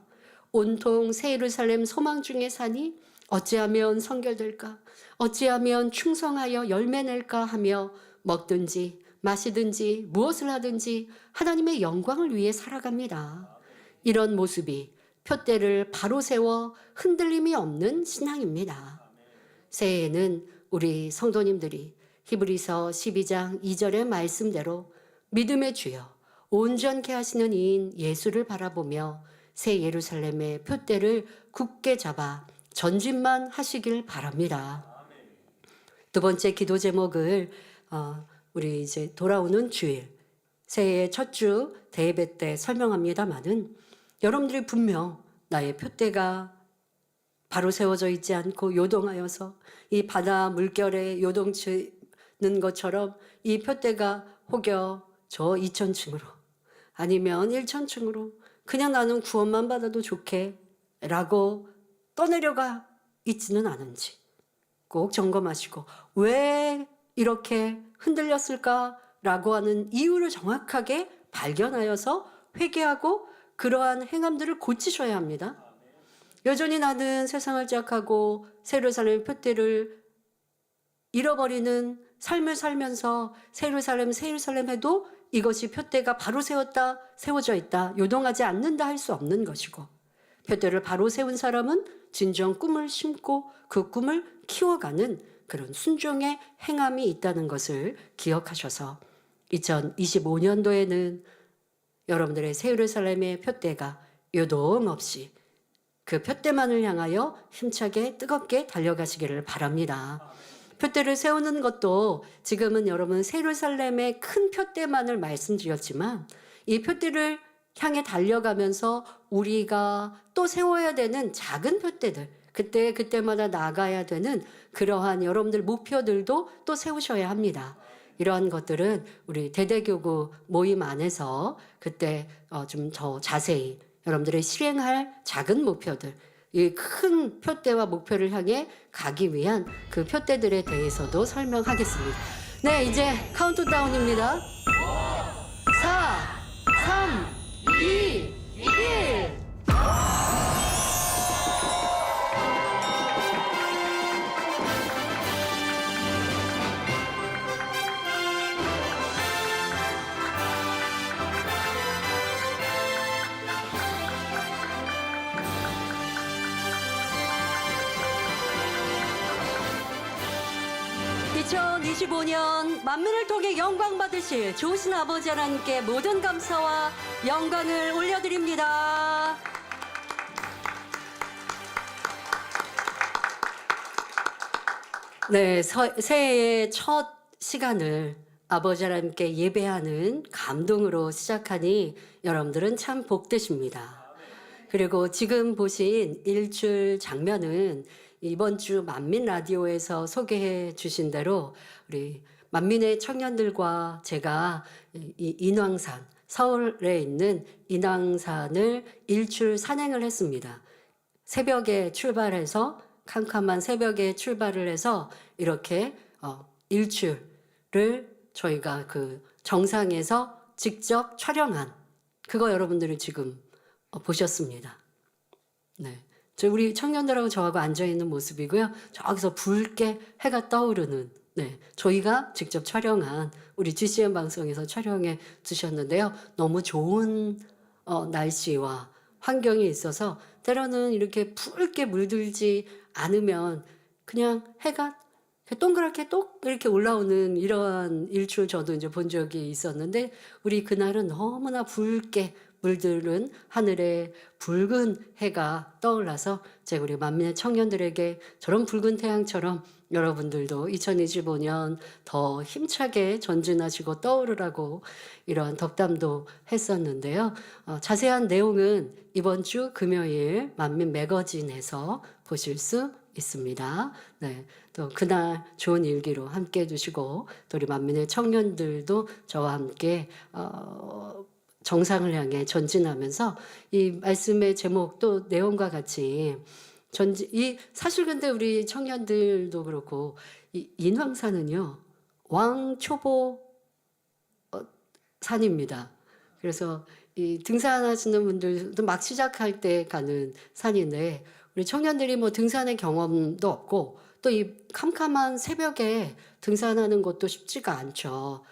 온통 새 예루살렘 소망 중에 사니 어찌하면 성결될까? 어찌하면 충성하여 열매 낼까 하며 먹든지 마시든지 무엇을 하든지 하나님의 영광을 위해 살아갑니다. 이런 모습이 표대를 바로 세워 흔들림이 없는 신앙입니다. 새해에는 우리 성도님들이 히브리서 12장 2절의 말씀대로 믿음의 주여 온전케 하시는 이인 예수를 바라보며 새 예루살렘의 표대를 굳게 잡아 전진만 하시길 바랍니다. 두 번째 기도 제목을 우리 이제 돌아오는 주일 새해의 첫 주 대예배 때 설명합니다마는 여러분들이 분명 나의 표대가 바로 세워져 있지 않고 요동하여서 이 바다 물결에 요동치는 것처럼 이 표대가 혹여 저 2000층으로 아니면 1000층으로 그냥 나는 구원만 받아도 좋게 라고 떠내려가 있지는 않은지 꼭 점검하시고 왜 이렇게 흔들렸을까라고 하는 이유를 정확하게 발견하여서 회개하고 그러한 행함들을 고치셔야 합니다. 여전히 나는 세상을 짝하고 새 예루살렘 표대를 잃어버리는 삶을 살면서 새 예루살렘 해도 이것이 표대가 바로 세워져 있다, 요동하지 않는다 할 수 없는 것이고 표대를 바로 세운 사람은 진정 꿈을 심고 그 꿈을 키워가는 그런 순종의 행함이 있다는 것을 기억하셔서 2025년도에는 여러분들의 새 예루살렘의 표대가 요동 없이 그 표대만을 향하여 힘차게 뜨겁게 달려가시기를 바랍니다. 표대를 세우는 것도 지금은 여러분 새 예루살렘의 큰 표대만을 말씀드렸지만 이 표대를 향해 달려가면서 우리가 또 세워야 되는 작은 표대들 그때마다 나가야 되는 그러한 여러분들 목표들도 또 세우셔야 합니다. 이러한 것들은 우리 대대교구 모임 안에서 그때 좀 더 자세히 여러분들의 실행할 작은 목표들 이 큰 표대와 목표를 향해 가기 위한 그 표대들에 대해서도 설명하겠습니다. 네, 이제 카운트다운입니다. 4, 3, 2, 1. (2025년) 만민을 통해 영광 받으실 좋으신 아버지 하나님께 모든 감사와 영광을 올려드립니다. 네, 새해의 첫 시간을 아버지 하나님께 예배하는 감동으로 시작하니 여러분들은 참 복되십니다. 그리고 지금 보신 일출 장면은 이번 주 만민 라디오에서 소개해 주신 대로 우리 만민의 청년들과 제가 이 인왕산, 서울에 있는 인왕산을 일출 산행을 했습니다. 새벽에 출발해서 캄캄한 새벽에 출발을 해서 이렇게 일출을 저희가 그 정상에서 직접 촬영한 그거 여러분들이 지금 보셨습니다. 네. 우리 청년들하고 저하고 앉아있는 모습이고요. 저기서 붉게 해가 떠오르는 저희가 직접 촬영한 우리 GCN 방송에서 촬영해 주셨는데요. 너무 좋은 날씨와 환경이 있어서 때로는 이렇게 붉게 물들지 않으면 그냥 해가 동그랗게 똑 이렇게 올라오는 이러한 일출 저도 이제 본 적이 있었는데 우리 그날은 너무나 붉게 물들은 하늘에 붉은 해가 떠올라서 제가 우리 만민의 청년들에게 저런 붉은 태양처럼 여러분들도 2025년 더 힘차게 전진하시고 떠오르라고 이러한 덕담도 했었는데요. 자세한 내용은 이번 주 금요일 만민 매거진에서 보실 수 있습니다. 네, 또 그날 좋은 일기로 함께 해주시고 또 우리 만민의 청년들도 저와 함께 정상을 향해 전진하면서 이 말씀의 제목 또 내용과 같이 사실 근데 우리 청년들도 그렇고 이 인왕산은요 왕초보 산입니다. 그래서 이 등산하시는 분들도 막 시작할 때 가는 산인데 우리 청년들이 뭐 등산의 경험도 없고 또 이 캄캄한 새벽에 등산하는 것도 쉽지가 않죠.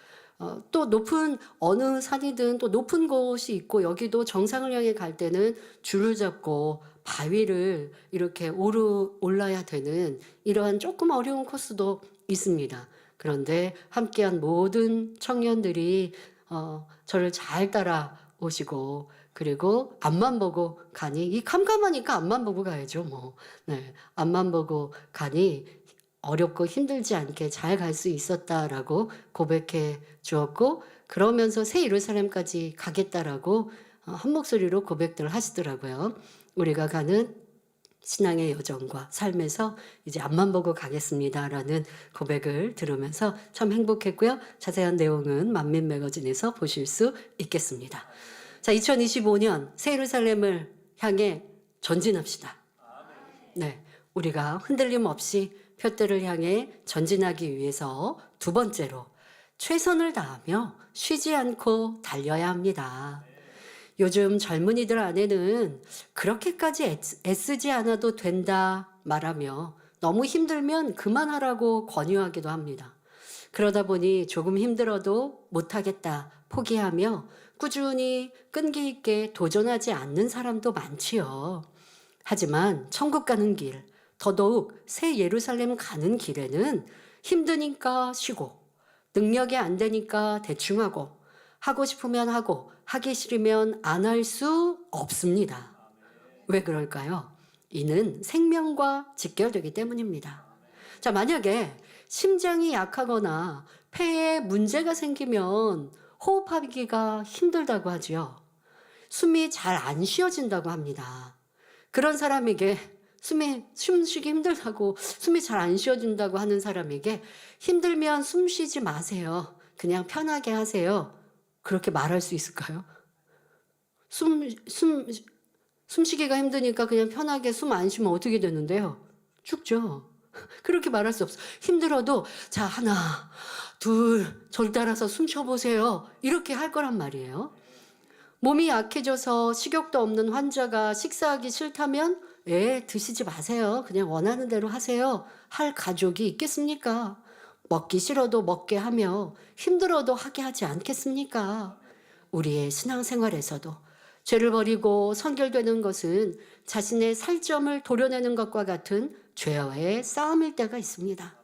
또 높은 어느 산이든 또 높은 곳이 있고 여기도 정상을 향해 갈 때는 줄을 잡고 바위를 이렇게 올라야 되는 이러한 조금 어려운 코스도 있습니다. 그런데 함께한 모든 청년들이 저를 잘 따라오시고 그리고 앞만 보고 가니 이 캄캄하니까 앞만 보고 가야죠 뭐. 네, 앞만 보고 가니 어렵고 힘들지 않게 잘 갈 수 있었다라고 고백해 주었고 그러면서 새 예루살렘까지 가겠다라고 한 목소리로 고백들 하시더라고요. 우리가 가는 신앙의 여정과 삶에서 이제 앞만 보고 가겠습니다라는 고백을 들으면서 참 행복했고요. 자세한 내용은 만민 매거진에서 보실 수 있겠습니다. 자, 2025년 새 예루살렘을 향해 전진합시다. 네, 우리가 흔들림 없이 표대를 향해 전진하기 위해서 두 번째로 최선을 다하며 쉬지 않고 달려야 합니다. 요즘 젊은이들 안에는 그렇게까지 애쓰지 않아도 된다 말하며 너무 힘들면 그만하라고 권유하기도 합니다. 그러다 보니 조금 힘들어도 못하겠다 포기하며 꾸준히 끈기 있게 도전하지 않는 사람도 많지요. 하지만 천국 가는 길, 더더욱 새 예루살렘 가는 길에는 힘드니까 쉬고 능력이 안 되니까 대충 하고 하고 싶으면 하고 하기 싫으면 안 할 수 없습니다. 왜 그럴까요? 이는 생명과 직결되기 때문입니다. 자, 만약에 심장이 약하거나 폐에 문제가 생기면 호흡하기가 힘들다고 하지요. 숨이 잘 안 쉬어진다고 합니다. 그런 사람에게 숨쉬기 힘들다고 숨이 잘 안 쉬어진다고 하는 사람에게 힘들면 숨 쉬지 마세요. 그냥 편하게 하세요. 그렇게 말할 수 있을까요? 숨쉬기가 힘드니까 그냥 편하게 숨 안 쉬면 어떻게 되는데요? 죽죠. 그렇게 말할 수 없어. 힘들어도 자, 하나, 둘, 절 따라서 숨 쉬어보세요. 이렇게 할 거란 말이에요. 몸이 약해져서 식욕도 없는 환자가 식사하기 싫다면 드시지 마세요. 그냥 원하는 대로 하세요. 할 가족이 있겠습니까? 먹기 싫어도 먹게 하며 힘들어도 하게 하지 않겠습니까? 우리의 신앙생활에서도 죄를 버리고 선결되는 것은 자신의 살점을 도려내는 것과 같은 죄와의 싸움일 때가 있습니다.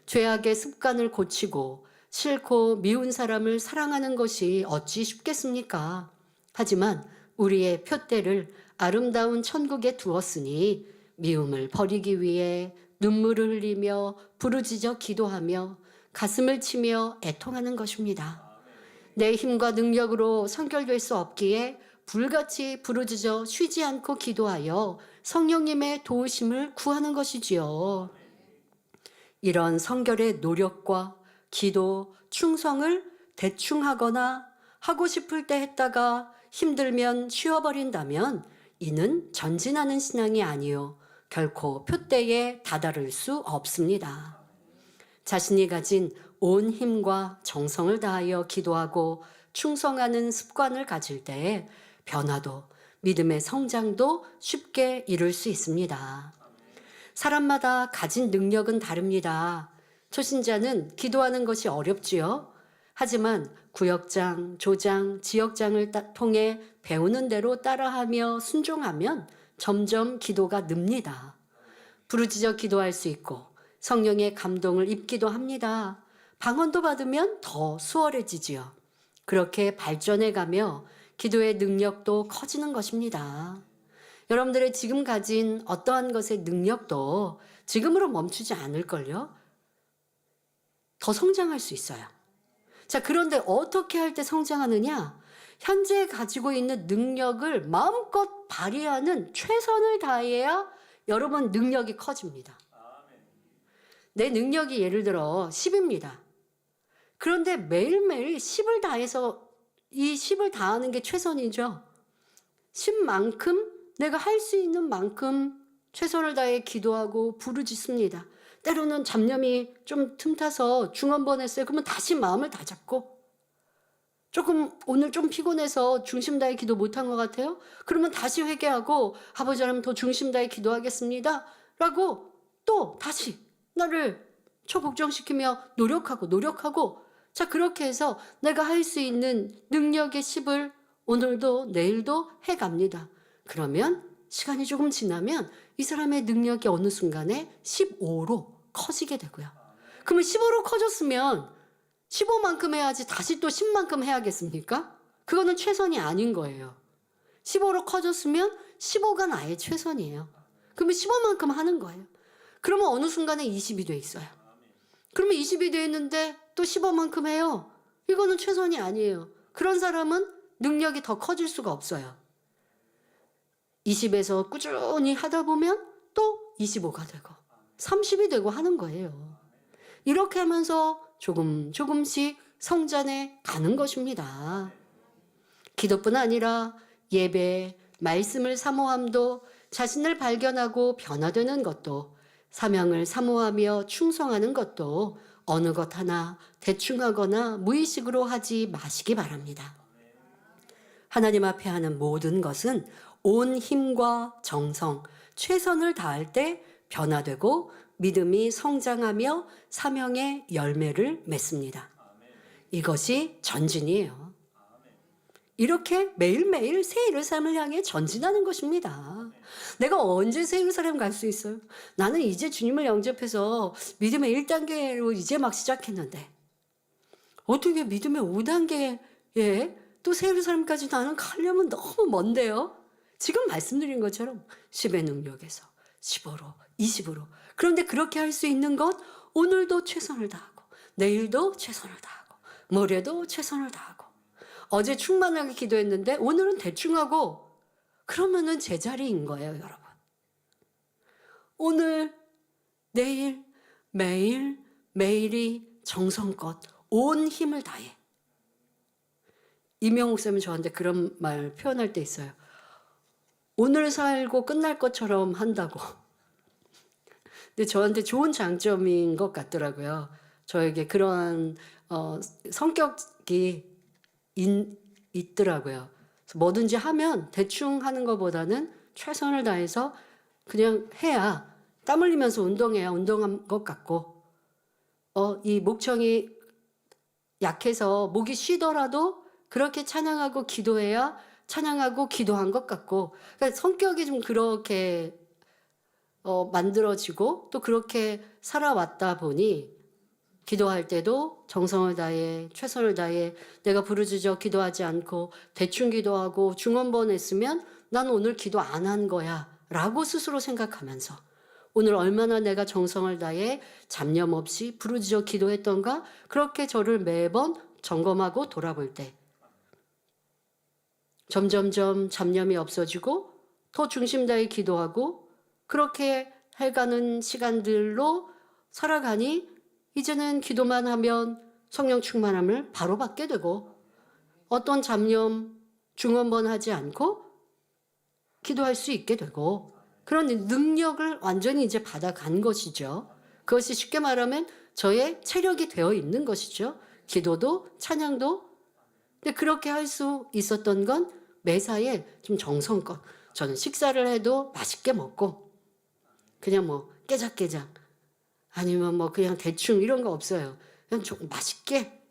죄악의 습관을 고치고 싫고 미운 사람을 사랑하는 것이 어찌 쉽겠습니까? 하지만 우리의 표대를 아름다운 천국에 두었으니 미움을 버리기 위해 눈물을 흘리며 부르짖어 기도하며 가슴을 치며 애통하는 것입니다. 내 힘과 능력으로 선결될 수 없기에 불같이 부르짖어 쉬지 않고 기도하여 성령님의 도우심을 구하는 것이지요. 이런 성결의 노력과 기도, 충성을 대충 하거나 하고 싶을 때 했다가 힘들면 쉬어버린다면 이는 전진하는 신앙이 아니요 결코 표대에 다다를 수 없습니다. 자신이 가진 온 힘과 정성을 다하여 기도하고 충성하는 습관을 가질 때 변화도 믿음의 성장도 쉽게 이룰 수 있습니다. 사람마다 가진 능력은 다릅니다. 초신자는 기도하는 것이 어렵지요. 하지만 구역장, 조장, 지역장을 통해 배우는 대로 따라하며 순종하면 점점 기도가 늡니다. 부르짖어 기도할 수 있고 성령의 감동을 입기도 합니다. 방언도 받으면 더 수월해지지요. 그렇게 발전해 가며 기도의 능력도 커지는 것입니다. 여러분들의 지금 가진 어떠한 것의 능력도 지금으로 멈추지 않을걸요? 더 성장할 수 있어요. 자, 그런데 어떻게 할 때 성장하느냐? 현재 가지고 있는 능력을 마음껏 발휘하는 최선을 다해야 여러분 능력이 커집니다. 내 능력이 예를 들어 10입니다. 그런데 매일매일 10을 다해서 이 10을 다하는 게 최선이죠. 10만큼 내가 할 수 있는 만큼 최선을 다해 기도하고 부르짖습니다. 때로는 잡념이 좀 틈타서 중언번했어요. 그러면 다시 마음을 다잡고 조금 오늘 좀 피곤해서 중심 다해 기도 못한 것 같아요. 그러면 다시 회개하고 아버지 하나님 더 중심 다해 기도하겠습니다. 라고 또 다시 나를 초복종시키며 노력하고 자 그렇게 해서 내가 할 수 있는 능력의 10을 오늘도 내일도 해갑니다. 그러면 시간이 조금 지나면 이 사람의 능력이 어느 순간에 15로 커지게 되고요. 그러면 15로 커졌으면 15만큼 해야지 다시 또 10만큼 해야겠습니까? 그거는 최선이 아닌 거예요. 15로 커졌으면 15가 나의 최선이에요. 그러면 15만큼 하는 거예요. 그러면 어느 순간에 20이 돼 있어요. 그러면 20이 돼 있는데 또 15만큼 해요. 이거는 최선이 아니에요. 그런 사람은 능력이 더 커질 수가 없어요. 20에서 꾸준히 하다 보면 또 25가 되고 30이 되고 하는 거예요. 이렇게 하면서 조금씩 성장해 가는 것입니다. 기도뿐 아니라 예배, 말씀을 사모함도 자신을 발견하고 변화되는 것도 사명을 사모하며 충성하는 것도 어느 것 하나 대충 하거나 무의식으로 하지 마시기 바랍니다. 하나님 앞에 하는 모든 것은 온 힘과 정성, 최선을 다할 때 변화되고 믿음이 성장하며 사명의 열매를 맺습니다. 이것이 전진이에요. 이렇게 매일매일 새 예루살렘을 향해 전진하는 것입니다. 내가 언제 새 예루살렘 갈 수 있어요? 나는 이제 주님을 영접해서 믿음의 1단계로 이제 막 시작했는데 어떻게 믿음의 5단계에 또 새 예루살렘까지 나는 가려면 너무 먼데요. 지금 말씀드린 것처럼 10의 능력에서 15로 20으로 그런데 그렇게 할 수 있는 것 오늘도 최선을 다하고 내일도 최선을 다하고 모레도 최선을 다하고 어제 충만하게 기도했는데 오늘은 대충 하고 그러면은 제자리인 거예요, 여러분. 오늘, 내일, 매일이 정성껏 온 힘을 다해. 이명옥 쌤은 저한테 그런 말 표현할 때 있어요. 오늘 살고 끝날 것처럼 한다고. 근데 저한테 좋은 장점인 것 같더라고요. 저에게 그러한 성격이 있더라고요. 그래서 뭐든지 하면 대충 하는 것보다는 최선을 다해서 그냥 해야 땀 흘리면서 운동해야 운동한 것 같고 이 목청이 약해서 목이 쉬더라도 그렇게 찬양하고 기도해야 찬양하고 기도한 것 같고 그러니까 성격이 좀 그렇게 만들어지고 또 그렇게 살아왔다 보니 기도할 때도 정성을 다해 최선을 다해 내가 부르짖어 기도하지 않고 대충 기도하고 중언번했으면 난 오늘 기도 안 한 거야 라고 스스로 생각하면서 오늘 얼마나 내가 정성을 다해 잡념 없이 부르짖어 기도했던가? 그렇게 저를 매번 점검하고 돌아볼 때 점점점 잡념이 없어지고 더 중심 다해 기도하고 그렇게 해가는 시간들로 살아가니 이제는 기도만 하면 성령 충만함을 바로 받게 되고 어떤 잡념 중언번하지 않고 기도할 수 있게 되고 그런 능력을 완전히 이제 받아간 것이죠. 그것이 쉽게 말하면 저의 체력이 되어 있는 것이죠. 기도도 찬양도. 근데 그렇게 할 수 있었던 건 매사에 좀 정성껏 저는 식사를 해도 맛있게 먹고 그냥 뭐 깨작깨작 아니면 뭐 그냥 대충 이런 거 없어요. 그냥 좀 맛있게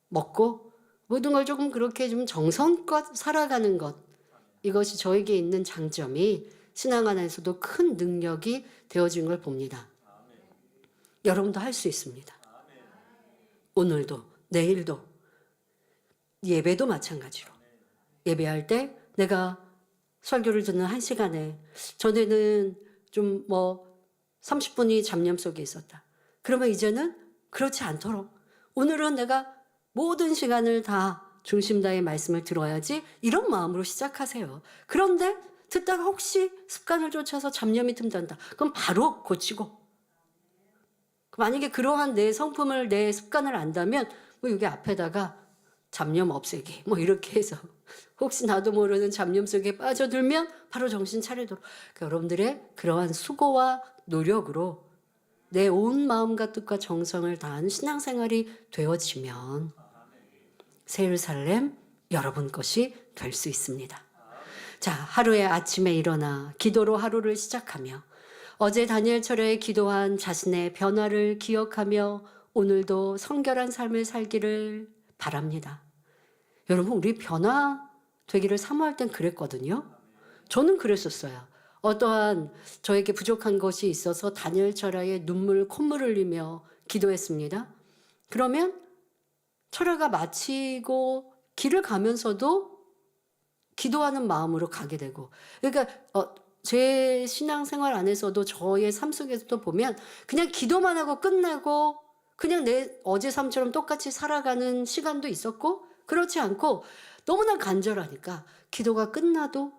먹고 모든 걸 조금 그렇게 좀 정성껏 살아가는 것. 이것이 저에게 있는 장점이 신앙 안에서도 큰 능력이 되어진 걸 봅니다. 여러분도 할 수 있습니다. 오늘도 내일도 예배도 마찬가지로 예배할 때 내가 설교를 듣는 한 시간에 전에는 좀 뭐 30분이 잡념 속에 있었다. 그러면 이제는 그렇지 않도록 오늘은 내가 모든 시간을 다 중심 다해 말씀을 들어야지 이런 마음으로 시작하세요. 그런데 듣다가 혹시 습관을 쫓아서 잡념이 틈단다. 그럼 바로 고치고 만약에 그러한 내 성품을 내 습관을 안다면 뭐 여기 앞에다가 잡념 없애기 뭐 이렇게 해서 혹시 나도 모르는 잡념 속에 빠져들면 바로 정신 차리도록 여러분들의 그러한 수고와 노력으로 내 온 마음과 뜻과 정성을 다한 신앙생활이 되어지면 새 예루살렘 여러분 것이 될 수 있습니다. 자, 하루에 아침에 일어나 기도로 하루를 시작하며 어제 다니엘처럼 기도한 자신의 변화를 기억하며 오늘도 성결한 삶을 살기를 바랍니다. 여러분 우리 변화 되기를 사모할 땐 그랬거든요. 저는 그랬었어요. 어떠한 저에게 부족한 것이 있어서 다니엘 눈물 콧물 흘리며 기도했습니다. 그러면 철야가 마치고 길을 가면서도 기도하는 마음으로 가게 되고 그러니까 제 신앙생활 안에서도 저의 삶 속에서도 보면 그냥 기도만 하고 끝나고 그냥 내 어제 삶처럼 똑같이 살아가는 시간도 있었고 그렇지 않고 너무나 간절하니까 기도가 끝나도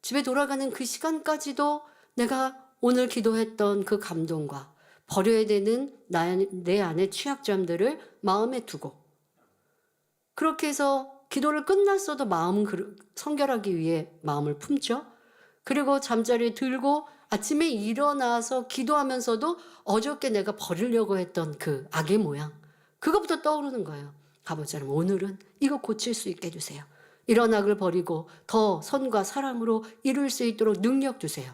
집에 돌아가는 그 시간까지도 내가 오늘 기도했던 그 감동과 버려야 되는 내 안의 취약점들을 마음에 두고 그렇게 해서 기도를 끝났어도 마음은 성결하기 위해 마음을 품죠. 그리고 잠자리에 들고 아침에 일어나서 기도하면서도 어저께 내가 버리려고 했던 그 악의 모양 그것부터 떠오르는 거예요. 아버지님 오늘은 이거 고칠 수 있게 해주세요. 이런 악을 버리고 더 선과 사랑으로 이룰 수 있도록 능력 주세요.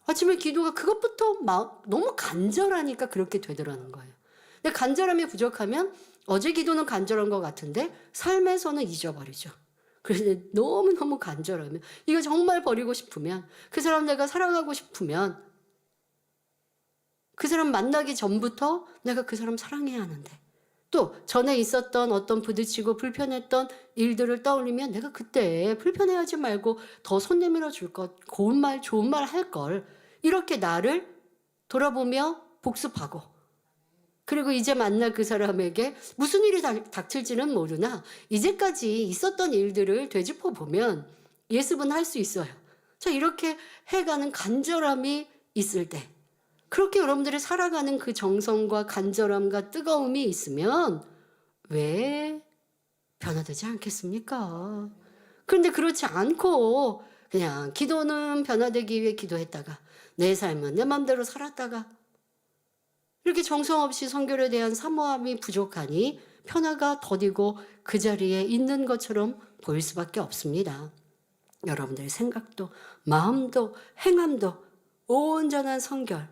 아침에 기도가 그것부터 너무 간절하니까 그렇게 되더라는 거예요. 근데 간절함이 부족하면 어제 기도는 간절한 것 같은데 삶에서는 잊어버리죠. 그래서 너무너무 간절하면 이거 정말 버리고 싶으면 그 사람 내가 사랑하고 싶으면 그 사람 만나기 전부터 내가 그 사람 사랑해야 하는데 또 전에 있었던 어떤 부딪히고 불편했던 일들을 떠올리면 내가 그때 불편해하지 말고 더 손 내밀어 줄 것, 고운 말, 좋은 말 할 걸 이렇게 나를 돌아보며 복습하고 그리고 이제 만날 그 사람에게 무슨 일이 닥칠지는 모르나 이제까지 있었던 일들을 되짚어 보면 예습은 할 수 있어요. 자, 이렇게 해가는 간절함이 있을 때 그렇게 여러분들이 살아가는 그 정성과 간절함과 뜨거움이 있으면 왜 변화되지 않겠습니까? 그런데 그렇지 않고 그냥 기도는 변화되기 위해 기도했다가 내 삶은 내 맘대로 살았다가 이렇게 정성 없이 성결에 대한 사모함이 부족하니 변화가 더디고 그 자리에 있는 것처럼 보일 수밖에 없습니다. 여러분들의 생각도 마음도 행함도 온전한 성결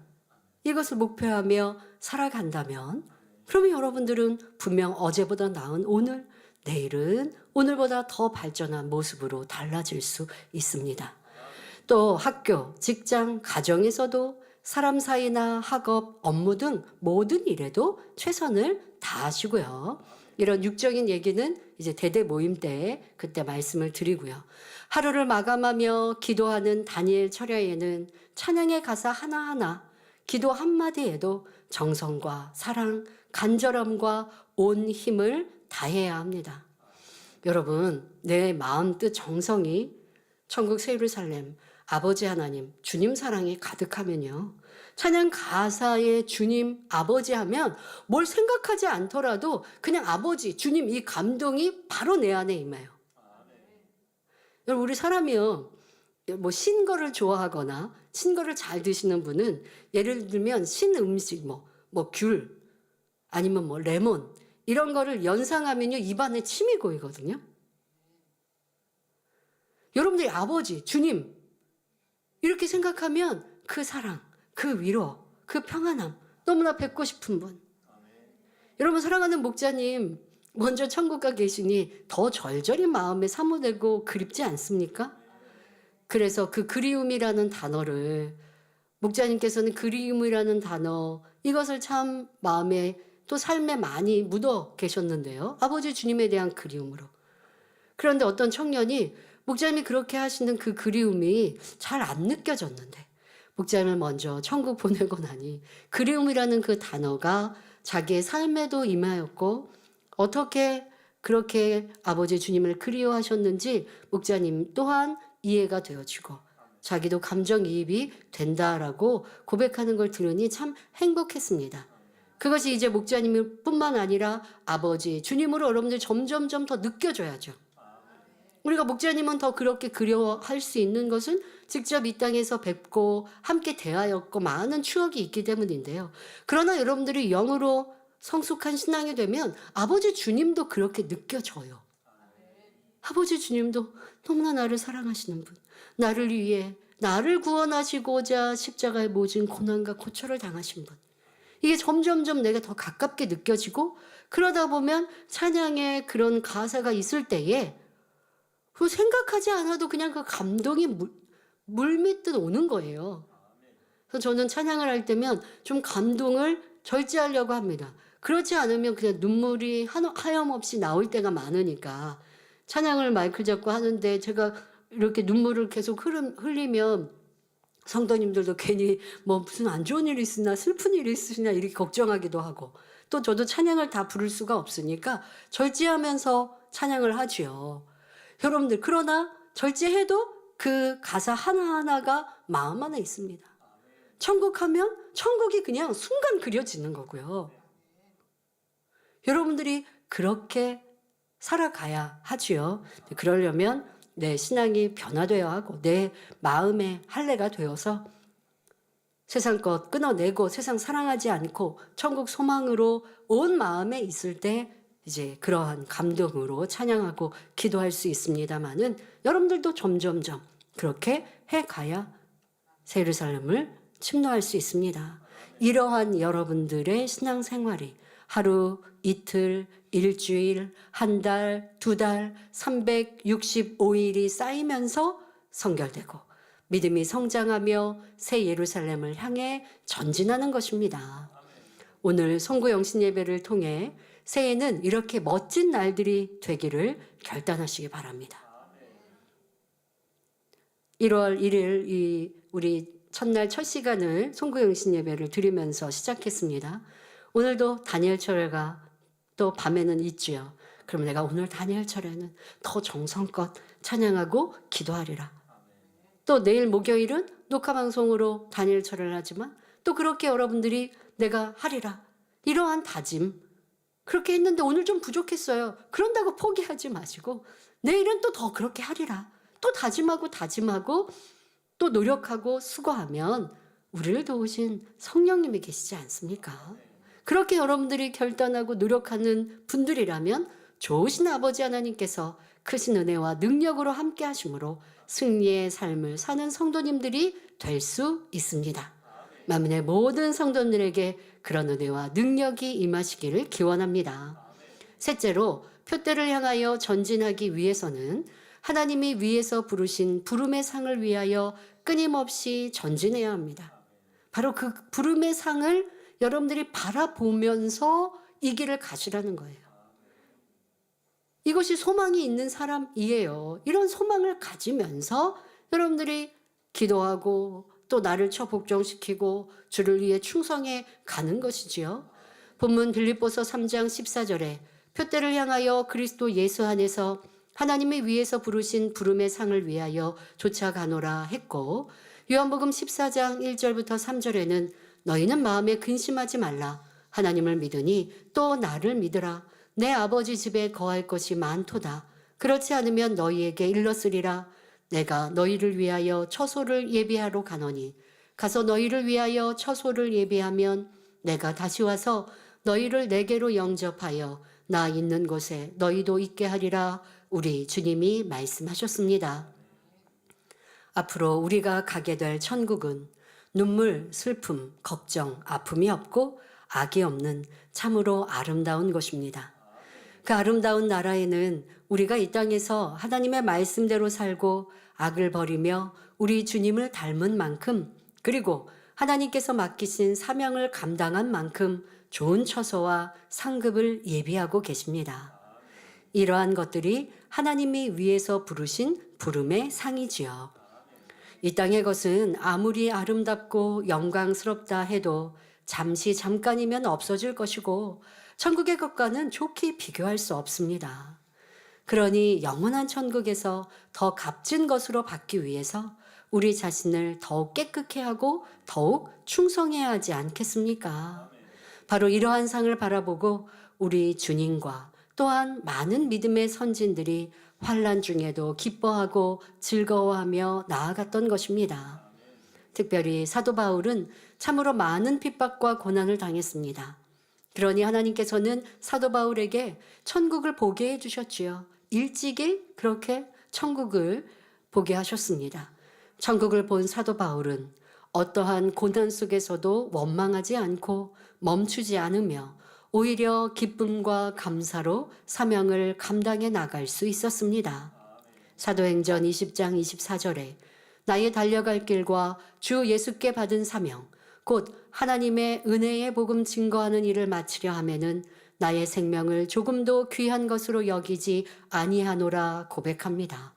이것을 목표하며 살아간다면 그러면 여러분들은 분명 어제보다 나은 오늘, 내일은 오늘보다 더 발전한 모습으로 달라질 수 있습니다. 또 학교, 직장, 가정에서도 사람 사이나 학업, 업무 등 모든 일에도 최선을 다하시고요. 이런 육적인 얘기는 이제 대대 모임 때 그때 말씀을 드리고요. 하루를 마감하며 기도하는 다니엘 철야에는 찬양의 가사 하나하나, 기도 한마디에도 정성과 사랑, 간절함과 온 힘을 다해야 합니다. 여러분, 내 마음 뜻 정성이 천국 새 예루살렘 아버지 하나님 주님 사랑이 가득하면요, 찬양 가사에 주님 아버지 하면 뭘 생각하지 않더라도 그냥 아버지 주님 이 감동이 바로 내 안에 임해요. 여러분, 우리 사람이요, 뭐 신거를 좋아하거나 신거를 잘 드시는 분은 예를 들면 신 음식 뭐 귤 아니면 뭐 레몬 이런 거를 연상하면요 입안에 침이 고이거든요. 여러분들이 아버지 주님 이렇게 생각하면 그 사랑, 그 위로, 그 평안함 너무나 뵙고 싶은 분. 여러분, 사랑하는 목자님 먼저 천국 가 계시니 더 절절히 마음에 사모되고 그립지 않습니까? 그래서 그 그리움이라는 단어를, 목자님께서는 그리움이라는 단어 이것을 참 마음에 또 삶에 많이 묻어 계셨는데요. 아버지 주님에 대한 그리움으로. 그런데 어떤 청년이 목자님이 그렇게 하시는 그 그리움이 잘 안 느껴졌는데 목자님을 먼저 천국 보내고 나니 그리움이라는 그 단어가 자기의 삶에도 임하였고 어떻게 그렇게 아버지 주님을 그리워하셨는지 목자님 또한 이해가 되어지고 자기도 감정이입이 된다라고 고백하는 걸 들으니 참 행복했습니다. 그것이 이제 목자님 뿐만 아니라 아버지 주님으로 여러분들 점점점 더 느껴져야죠. 우리가 목자님은 더 그렇게 그리워할 수 있는 것은 직접 이 땅에서 뵙고 함께 대하였고 많은 추억이 있기 때문인데요. 그러나 여러분들이 영으로 성숙한 신앙이 되면 아버지 주님도 그렇게 느껴져요. 아버지 주님도 너무나 나를 사랑하시는 분, 나를 위해 나를 구원하시고자 십자가에 모진 고난과 고초를 당하신 분, 이게 점점점 내가 더 가깝게 느껴지고 그러다 보면 찬양의 그런 가사가 있을 때에 그 생각하지 않아도 그냥 그 감동이 물밀듯 오는 거예요. 그래서 저는 찬양을 할 때면 좀 감동을 절제하려고 합니다. 그렇지 않으면 그냥 눈물이 하염없이 나올 때가 많으니까 찬양을 마이크 잡고 하는데 제가 이렇게 눈물을 계속 흘리면 성도님들도 괜히 뭐 무슨 안 좋은 일이 있으나 슬픈 일이 있으나 이렇게 걱정하기도 하고 또 저도 찬양을 다 부를 수가 없으니까 절제하면서 찬양을 하지요. 여러분들, 그러나 절제해도 그 가사 하나하나가 마음 안에 있습니다. 천국 하면 천국이 그냥 순간 그려지는 거고요. 여러분들이 그렇게 살아가야 하지요. 그러려면 내 신앙이 변화되어야 하고 내 마음의 할례가 되어서 세상 것 끊어내고 세상 사랑하지 않고 천국 소망으로 온 마음에 있을 때 이제 그러한 감동으로 찬양하고 기도할 수 있습니다만은 여러분들도 점점점 그렇게 해가야 새 예루살렘을 침노할 수 있습니다. 이러한 여러분들의 신앙생활이 하루, 이틀, 일주일, 한 달, 두 달, 365일이 쌓이면서 성결되고 믿음이 성장하며 새 예루살렘을 향해 전진하는 것입니다. 오늘 송구영신 예배를 통해 새해는 이렇게 멋진 날들이 되기를 결단하시기 바랍니다. 1월 1일 우리 첫날 첫 시간을 송구영신 예배를 드리면서 시작했습니다. 오늘도 다니엘 철회가 또 밤에는 있지요. 그럼 내가 오늘 다니엘 철회는 더 정성껏 찬양하고 기도하리라. 또 내일 목요일은 녹화방송으로 다니엘 철회를 하지만 또 그렇게 여러분들이 내가 하리라. 이러한 다짐. 그렇게 했는데 오늘 좀 부족했어요. 그런다고 포기하지 마시고 내일은 또 더 그렇게 하리라. 또 다짐하고 또 노력하고 수고하면 우리를 도우신 성령님이 계시지 않습니까? 그렇게 여러분들이 결단하고 노력하는 분들이라면 좋으신 아버지 하나님께서 크신 은혜와 능력으로 함께 하심으로 승리의 삶을 사는 성도님들이 될 수 있습니다. 만민의 모든 성도들에게 그런 은혜와 능력이 임하시기를 기원합니다. 셋째로, 표대를 향하여 전진하기 위해서는 하나님이 위에서 부르신 부름의 상을 위하여 끊임없이 전진해야 합니다. 바로 그 부름의 상을 여러분들이 바라보면서 이 길을 가시라는 거예요. 이것이 소망이 있는 사람이에요. 이런 소망을 가지면서 여러분들이 기도하고 또 나를 처복종시키고 주를 위해 충성해 가는 것이지요. 본문 빌립보서 3장 14절에 표대를 향하여 그리스도 예수 안에서 하나님의 위에서 부르신 부름의 상을 위하여 쫓아가노라 했고, 요한복음 14장 1절부터 3절에는 너희는 마음에 근심하지 말라. 하나님을 믿으니 또 나를 믿으라. 내 아버지 집에 거할 것이 많도다. 그렇지 않으면 너희에게 일렀으리라. 내가 너희를 위하여 처소를 예비하러 가노니 가서 너희를 위하여 처소를 예비하면 내가 다시 와서 너희를 내게로 영접하여 나 있는 곳에 너희도 있게 하리라. 우리 주님이 말씀하셨습니다. 앞으로 우리가 가게 될 천국은 눈물, 슬픔, 걱정, 아픔이 없고 악이 없는 참으로 아름다운 곳입니다. 그 아름다운 나라에는 우리가 이 땅에서 하나님의 말씀대로 살고 악을 버리며 우리 주님을 닮은 만큼, 그리고 하나님께서 맡기신 사명을 감당한 만큼 좋은 처소와 상급을 예비하고 계십니다. 이러한 것들이 하나님이 위에서 부르신 부름의 상이지요. 이 땅의 것은 아무리 아름답고 영광스럽다 해도 잠시 잠깐이면 없어질 것이고 천국의 것과는 좋게 비교할 수 없습니다. 그러니 영원한 천국에서 더 값진 것으로 받기 위해서 우리 자신을 더욱 깨끗게 하고 더욱 충성해야 하지 않겠습니까? 바로 이러한 상을 바라보고 우리 주님과 또한 많은 믿음의 선진들이 환난 중에도 기뻐하고 즐거워하며 나아갔던 것입니다. 특별히 사도 바울은 참으로 많은 핍박과 고난을 당했습니다. 그러니 하나님께서는 사도 바울에게 천국을 보게 해주셨지요. 일찍이 그렇게 천국을 보게 하셨습니다. 천국을 본 사도 바울은 어떠한 고난 속에서도 원망하지 않고 멈추지 않으며 오히려 기쁨과 감사로 사명을 감당해 나갈 수 있었습니다. 사도행전 20장 24절에 나의 달려갈 길과 주 예수께 받은 사명, 곧 하나님의 은혜의 복음 증거하는 일을 마치려 하면은 나의 생명을 조금도 귀한 것으로 여기지 아니하노라 고백합니다.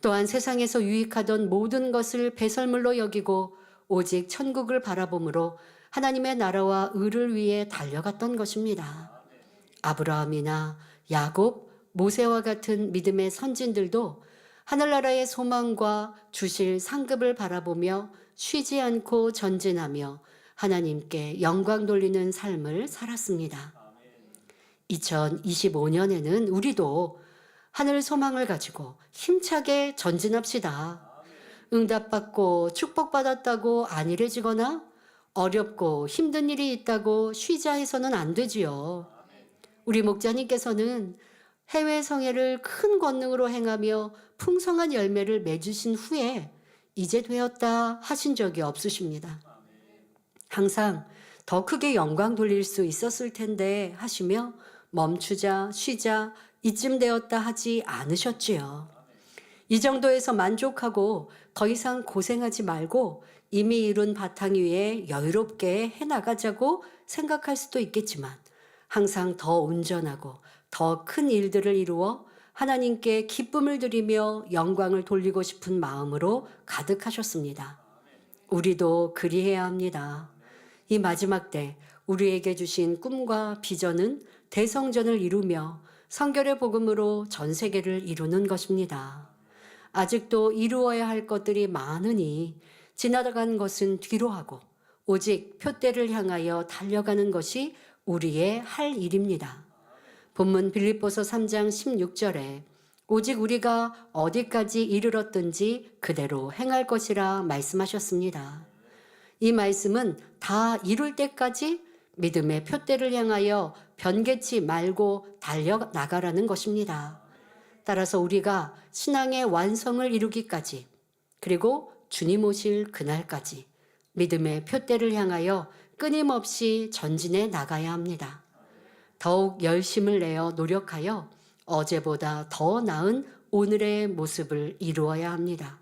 또한 세상에서 유익하던 모든 것을 배설물로 여기고 오직 천국을 바라봄으로 하나님의 나라와 의를 위해 달려갔던 것입니다. 아브라함이나 야곱, 모세와 같은 믿음의 선진들도 하늘나라의 소망과 주실 상급을 바라보며 쉬지 않고 전진하며 하나님께 영광 돌리는 삶을 살았습니다. 2025년에는 우리도 하늘 소망을 가지고 힘차게 전진합시다. 응답받고 축복받았다고 안일해지거나 어렵고 힘든 일이 있다고 쉬자 해서는 안 되지요. 우리 목자님께서는 해외 성회를 큰 권능으로 행하며 풍성한 열매를 맺으신 후에 이제 되었다 하신 적이 없으십니다. 항상 더 크게 영광 돌릴 수 있었을 텐데 하시며 멈추자, 쉬자, 이쯤 되었다 하지 않으셨지요. 이 정도에서 만족하고 더 이상 고생하지 말고 이미 이룬 바탕 위에 여유롭게 해나가자고 생각할 수도 있겠지만 항상 더 온전하고 더 큰 일들을 이루어 하나님께 기쁨을 드리며 영광을 돌리고 싶은 마음으로 가득하셨습니다. 우리도 그리해야 합니다. 이 마지막 때 우리에게 주신 꿈과 비전은 대성전을 이루며 성결의 복음으로 전 세계를 이루는 것입니다. 아직도 이루어야 할 것들이 많으니 지나간 것은 뒤로 하고 오직 표대를 향하여 달려가는 것이 우리의 할 일입니다. 본문 빌립보서 3장 16절에 오직 우리가 어디까지 이르렀든지 그대로 행할 것이라 말씀하셨습니다. 이 말씀은 다 이룰 때까지 믿음의 표대를 향하여 변개치 말고 달려나가라는 것입니다. 따라서 우리가 신앙의 완성을 이루기까지 그리고 주님 오실 그날까지 믿음의 표대를 향하여 끊임없이 전진해 나가야 합니다. 더욱 열심을 내어 노력하여 어제보다 더 나은 오늘의 모습을 이루어야 합니다.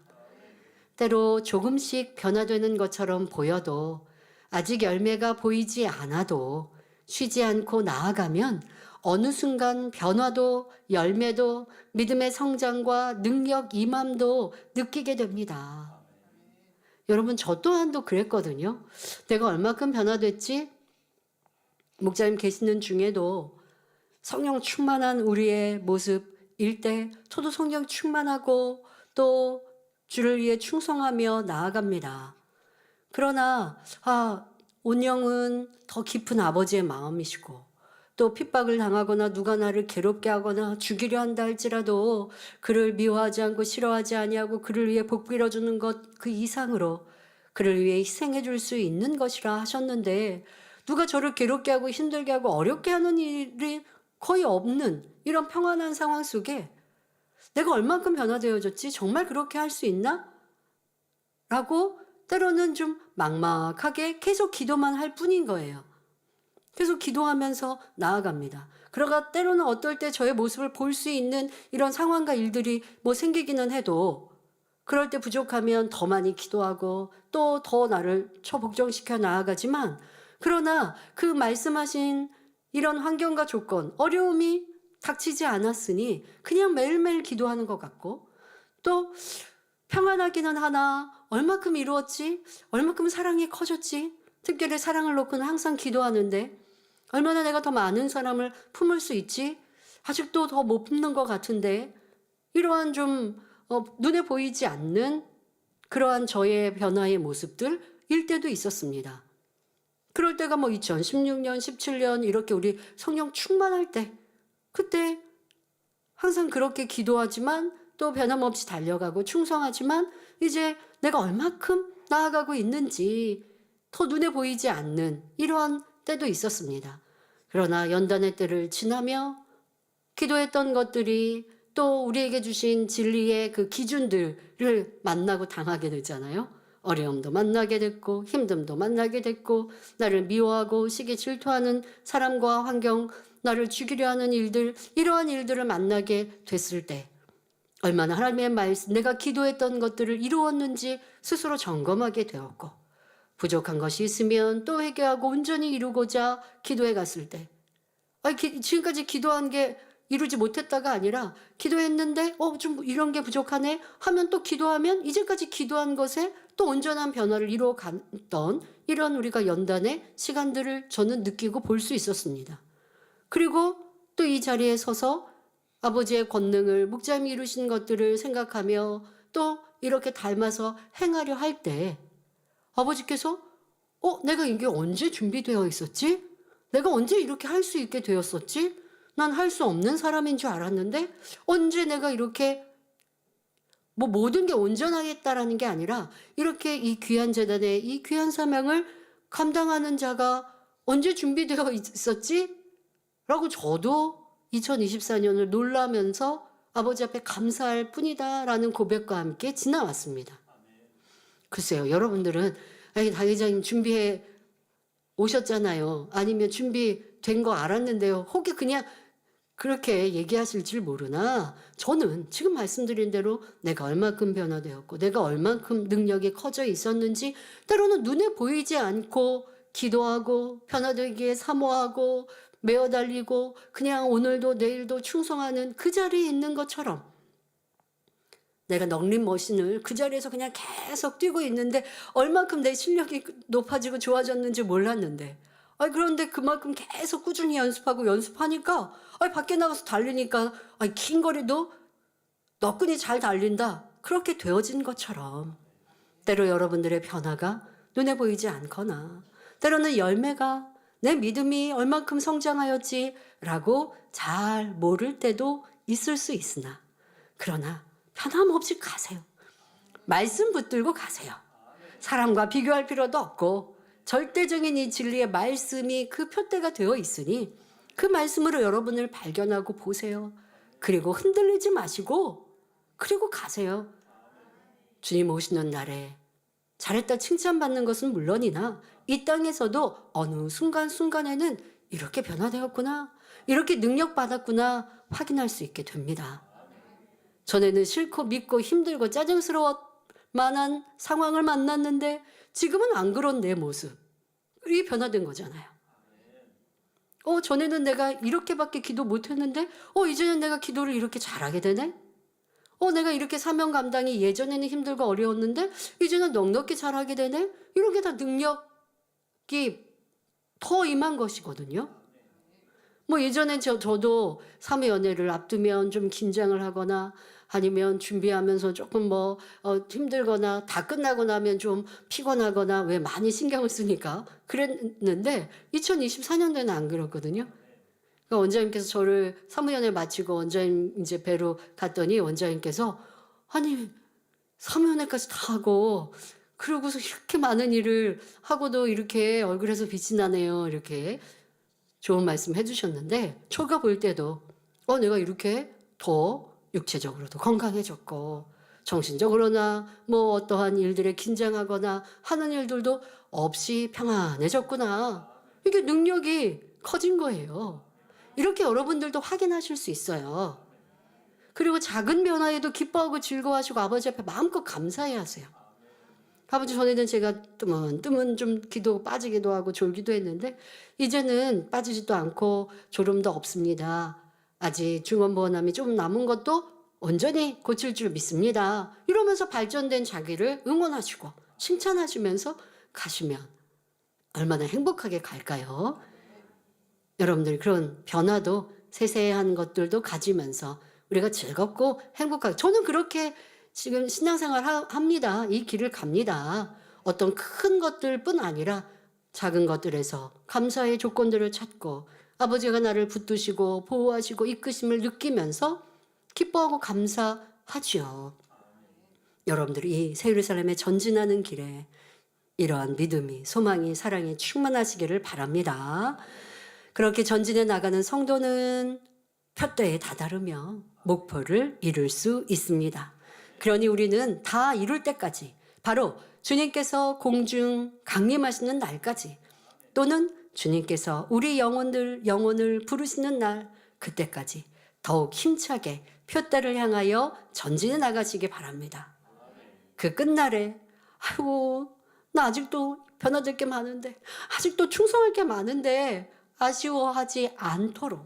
때로 조금씩 변화되는 것처럼 보여도 아직 열매가 보이지 않아도 쉬지 않고 나아가면 어느 순간 변화도 열매도 믿음의 성장과 능력 임함도 느끼게 됩니다. 여러분 저 또한도 그랬거든요. 내가 얼마큼 변화됐지? 목사님 계시는 중에도 성령 충만한 우리의 모습일 때 저도 성령 충만하고 또 주를 위해 충성하며 나아갑니다. 그러나 온영은 더 깊은 아버지의 마음이시고 또 핍박을 당하거나 누가 나를 괴롭게 하거나 죽이려 한다 할지라도 그를 미워하지 않고 싫어하지 아니하고 그를 위해 복 빌어주는 것 그 이상으로 그를 위해 희생해 줄 수 있는 것이라 하셨는데 누가 저를 괴롭게 하고 힘들게 하고 어렵게 하는 일이 거의 없는 이런 평안한 상황 속에 내가 얼만큼 변화되어졌지? 정말 그렇게 할 수 있나? 라고 때로는 좀 막막하게 계속 기도만 할 뿐인 거예요. 계속 기도하면서 나아갑니다. 그러가 때로는 어떨 때 저의 모습을 볼 수 있는 이런 상황과 일들이 뭐 생기기는 해도 그럴 때 부족하면 더 많이 기도하고 또 더 나를 초복종시켜 나아가지만 그러나 그 말씀하신 이런 환경과 조건, 어려움이 닥치지 않았으니 그냥 매일매일 기도하는 것 같고 또 평안하기는 하나 얼마큼 이루었지? 얼마큼 사랑이 커졌지? 특별히 사랑을 놓고는 항상 기도하는데 얼마나 내가 더 많은 사람을 품을 수 있지? 아직도 더 못 품는 것 같은데 이러한 좀 눈에 보이지 않는 그러한 저의 변화의 모습들일 때도 있었습니다. 그럴 때가 뭐 2016년, 17년 이렇게 우리 성령 충만할 때 그때 항상 그렇게 기도하지만 또 변함없이 달려가고 충성하지만 이제 내가 얼마큼 나아가고 있는지 더 눈에 보이지 않는 이러한 때도 있었습니다. 그러나 연단의 때를 지나며 기도했던 것들이 또 우리에게 주신 진리의 그 기준들을 만나고 당하게 되잖아요. 어려움도 만나게 됐고 힘듦도 만나게 됐고 나를 미워하고 시기 질투하는 사람과 환경, 나를 죽이려 하는 일들, 이러한 일들을 만나게 됐을 때 얼마나 하나님의 말씀, 내가 기도했던 것들을 이루었는지 스스로 점검하게 되었고 부족한 것이 있으면 또 회개하고 온전히 이루고자 기도해 갔을 때 지금까지 기도한 게 이루지 못했다가 아니라 기도했는데 좀 이런 게 부족하네 하면 또 기도하면 이제까지 기도한 것에 또 온전한 변화를 이루어 갔던 이런 우리가 연단의 시간들을 저는 느끼고 볼 수 있었습니다. 그리고 또 이 자리에 서서 아버지의 권능을 목자님이 이루신 것들을 생각하며 또 이렇게 닮아서 행하려 할 때 아버지께서 내가 이게 언제 준비되어 있었지? 내가 언제 이렇게 할 수 있게 되었었지? 난 할 수 없는 사람인 줄 알았는데 언제 내가 이렇게 뭐 모든 게 온전하겠다라는 게 아니라 이렇게 이 귀한 재단의 이 귀한 사명을 감당하는 자가 언제 준비되어 있었지? 라고 저도 2024년을 놀라면서 아버지 앞에 감사할 뿐이다 라는 고백과 함께 지나왔습니다. 글쎄요, 여러분들은 당회장님 준비해 오셨잖아요. 아니면 준비된 거 알았는데요. 혹이 그냥 그렇게 얘기하실 줄 모르나 저는 지금 말씀드린 대로 내가 얼만큼 변화되었고 내가 얼만큼 능력이 커져 있었는지 때로는 눈에 보이지 않고 기도하고 변화되기에 사모하고 메어 달리고 그냥 오늘도 내일도 충성하는 그 자리에 있는 것처럼 내가 넉림머신을 그 자리에서 그냥 계속 뛰고 있는데 얼만큼 내 실력이 높아지고 좋아졌는지 몰랐는데 그런데 그만큼 계속 꾸준히 연습하니까 밖에 나가서 달리니까 긴 거리도 너끈히 잘 달린다. 그렇게 되어진 것처럼 때로 여러분들의 변화가 눈에 보이지 않거나 때로는 열매가 내 믿음이 얼만큼 성장하였지라고 잘 모를 때도 있을 수 있으나 그러나 변함없이 가세요. 말씀 붙들고 가세요. 사람과 비교할 필요도 없고 절대적인 이 진리의 말씀이 그 표대가 되어 있으니 그 말씀으로 여러분을 발견하고 보세요. 그리고 흔들리지 마시고 그리고 가세요. 주님 오시는 날에 잘했다 칭찬받는 것은 물론이나 이 땅에서도 어느 순간순간에는 이렇게 변화되었구나, 이렇게 능력받았구나 확인할 수 있게 됩니다. 전에는 싫고 믿고 힘들고 짜증스러울 만한 상황을 만났는데 지금은 안 그런 내 모습이 변화된 거잖아요. 전에는 내가 이렇게밖에 기도 못했는데 이제는 내가 기도를 이렇게 잘하게 되네. 내가 이렇게 사명 감당이 예전에는 힘들고 어려웠는데 이제는 넉넉히 잘하게 되네. 이런 게 다 능력이 더 임한 것이거든요. 예전에 저도 사회 연애를 앞두면 좀 긴장을 하거나 아니면 준비하면서 조금 힘들거나 다 끝나고 나면 좀 피곤하거나 왜 많이 신경을 쓰니까 그랬는데 2024년도에는 안 그렇거든요. 그러니까 원장님께서 저를 사무연애 마치고 원장님 이제 뵈러 갔더니 원장님께서 아니 사무연애까지 다 하고 그러고서 이렇게 많은 일을 하고도 이렇게 얼굴에서 빛이 나네요. 이렇게 좋은 말씀 해주셨는데 제가 볼 때도 내가 이렇게 더 육체적으로도 건강해졌고 정신적으로나 어떠한 일들에 긴장하거나 하는 일들도 없이 평안해졌구나. 이게 능력이 커진 거예요. 이렇게 여러분들도 확인하실 수 있어요. 그리고 작은 변화에도 기뻐하고 즐거워하시고 아버지 앞에 마음껏 감사해 하세요. 아버지 전에는 제가 뜨문 좀 기도 빠지기도 하고 졸기도 했는데 이제는 빠지지도 않고 졸음도 없습니다. 아직 중원보원암이 좀 남은 것도 온전히 고칠 줄 믿습니다. 이러면서 발전된 자기를 응원하시고 칭찬하시면서 가시면 얼마나 행복하게 갈까요? 여러분들 그런 변화도 세세한 것들도 가지면서 우리가 즐겁고 행복하게 저는 그렇게 지금 신앙생활 합니다. 이 길을 갑니다. 어떤 큰 것들뿐 아니라 작은 것들에서 감사의 조건들을 찾고 아버지가 나를 붙드시고 보호하시고 이끄심을 느끼면서 기뻐하고 감사하지요. 여러분들이 이 새 예루살렘에 전진하는 길에 이러한 믿음이 소망이 사랑이 충만하시기를 바랍니다. 그렇게 전진해 나가는 성도는 표대에 다다르며 목표를 이룰 수 있습니다. 그러니 우리는 다 이룰 때까지 바로 주님께서 공중 강림하시는 날까지 또는 주님께서 우리 영혼을 부르시는 날 그때까지 더욱 힘차게 표대를 향하여 전진해 나가시기 바랍니다. 그 끝날에 아이고 나 아직도 변화될 게 많은데 아직도 충성할 게 많은데 아쉬워하지 않도록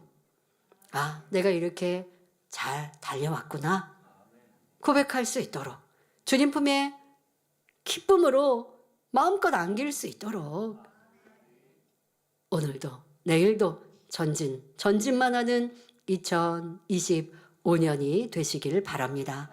내가 이렇게 잘 달려왔구나 고백할 수 있도록 주님 품에 기쁨으로 마음껏 안길 수 있도록 오늘도 내일도 전진만 하는 2025년이 되시길 바랍니다.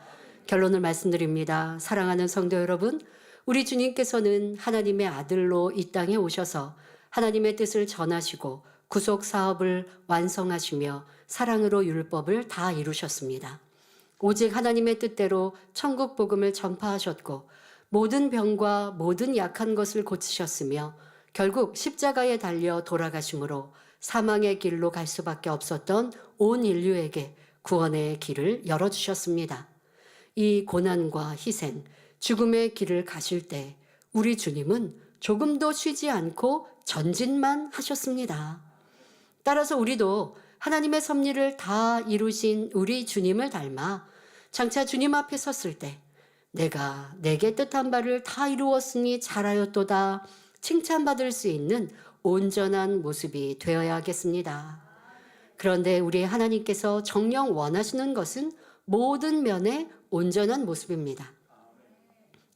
결론을 말씀드립니다. 사랑하는 성도 여러분, 우리 주님께서는 하나님의 아들로 이 땅에 오셔서 하나님의 뜻을 전하시고 구속 사업을 완성하시며 사랑으로 율법을 다 이루셨습니다. 오직 하나님의 뜻대로 천국 복음을 전파하셨고 모든 병과 모든 약한 것을 고치셨으며 결국 십자가에 달려 돌아가심으로 사망의 길로 갈 수밖에 없었던 온 인류에게 구원의 길을 열어주셨습니다. 이 고난과 희생, 죽음의 길을 가실 때 우리 주님은 조금도 쉬지 않고 전진만 하셨습니다. 따라서 우리도 하나님의 섭리를 다 이루신 우리 주님을 닮아 장차 주님 앞에 섰을 때 내가 내게 뜻한 바를 다 이루었으니 잘하였도다 칭찬받을 수 있는 온전한 모습이 되어야겠습니다. 그런데 우리 하나님께서 정녕 원하시는 것은 모든 면의 온전한 모습입니다.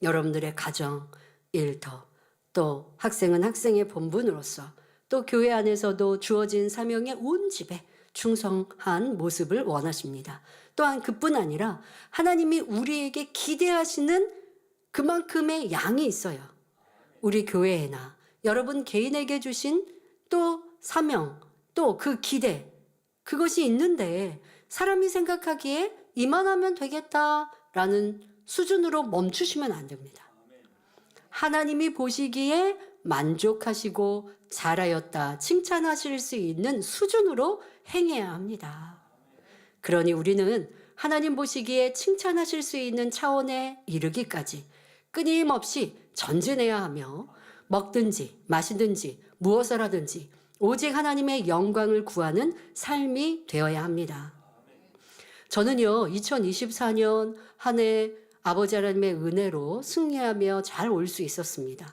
여러분들의 가정, 일터, 또 학생은 학생의 본분으로서 또 교회 안에서도 주어진 사명의 온 집에 충성한 모습을 원하십니다. 또한 그뿐 아니라 하나님이 우리에게 기대하시는 그만큼의 양이 있어요. 우리 교회에나 여러분 개인에게 주신 또 사명, 또 그 기대, 그것이 있는데 사람이 생각하기에 이만하면 되겠다라는 수준으로 멈추시면 안 됩니다. 하나님이 보시기에 만족하시고 잘하였다 칭찬하실 수 있는 수준으로 행해야 합니다. 그러니 우리는 하나님 보시기에 칭찬하실 수 있는 차원에 이르기까지 끊임없이 전진해야 하며 먹든지 마시든지 무엇을 하든지 오직 하나님의 영광을 구하는 삶이 되어야 합니다. 저는요 2024년 한 해 아버지 하나님의 은혜로 승리하며 잘 올 수 있었습니다.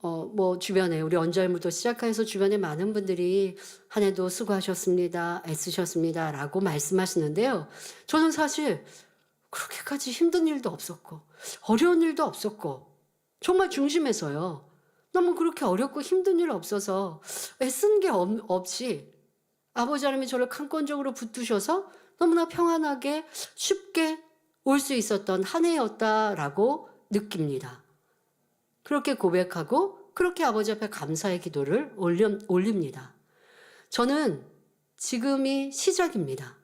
뭐 주변에 우리 언저일부터 시작해서 주변에 많은 분들이 한 해도 수고하셨습니다. 애쓰셨습니다. 라고 말씀하시는데요. 저는 사실 그렇게까지 힘든 일도 없었고 어려운 일도 없었고 정말 중심에서요. 너무 그렇게 어렵고 힘든 일 없어서 애쓴 게 없이 아버지 하나님이 저를 강권적으로 붙드셔서 너무나 평안하게 쉽게 올 수 있었던 한 해였다라고 느낍니다. 그렇게 고백하고 그렇게 아버지 앞에 감사의 기도를 올립니다. 저는 지금이 시작입니다.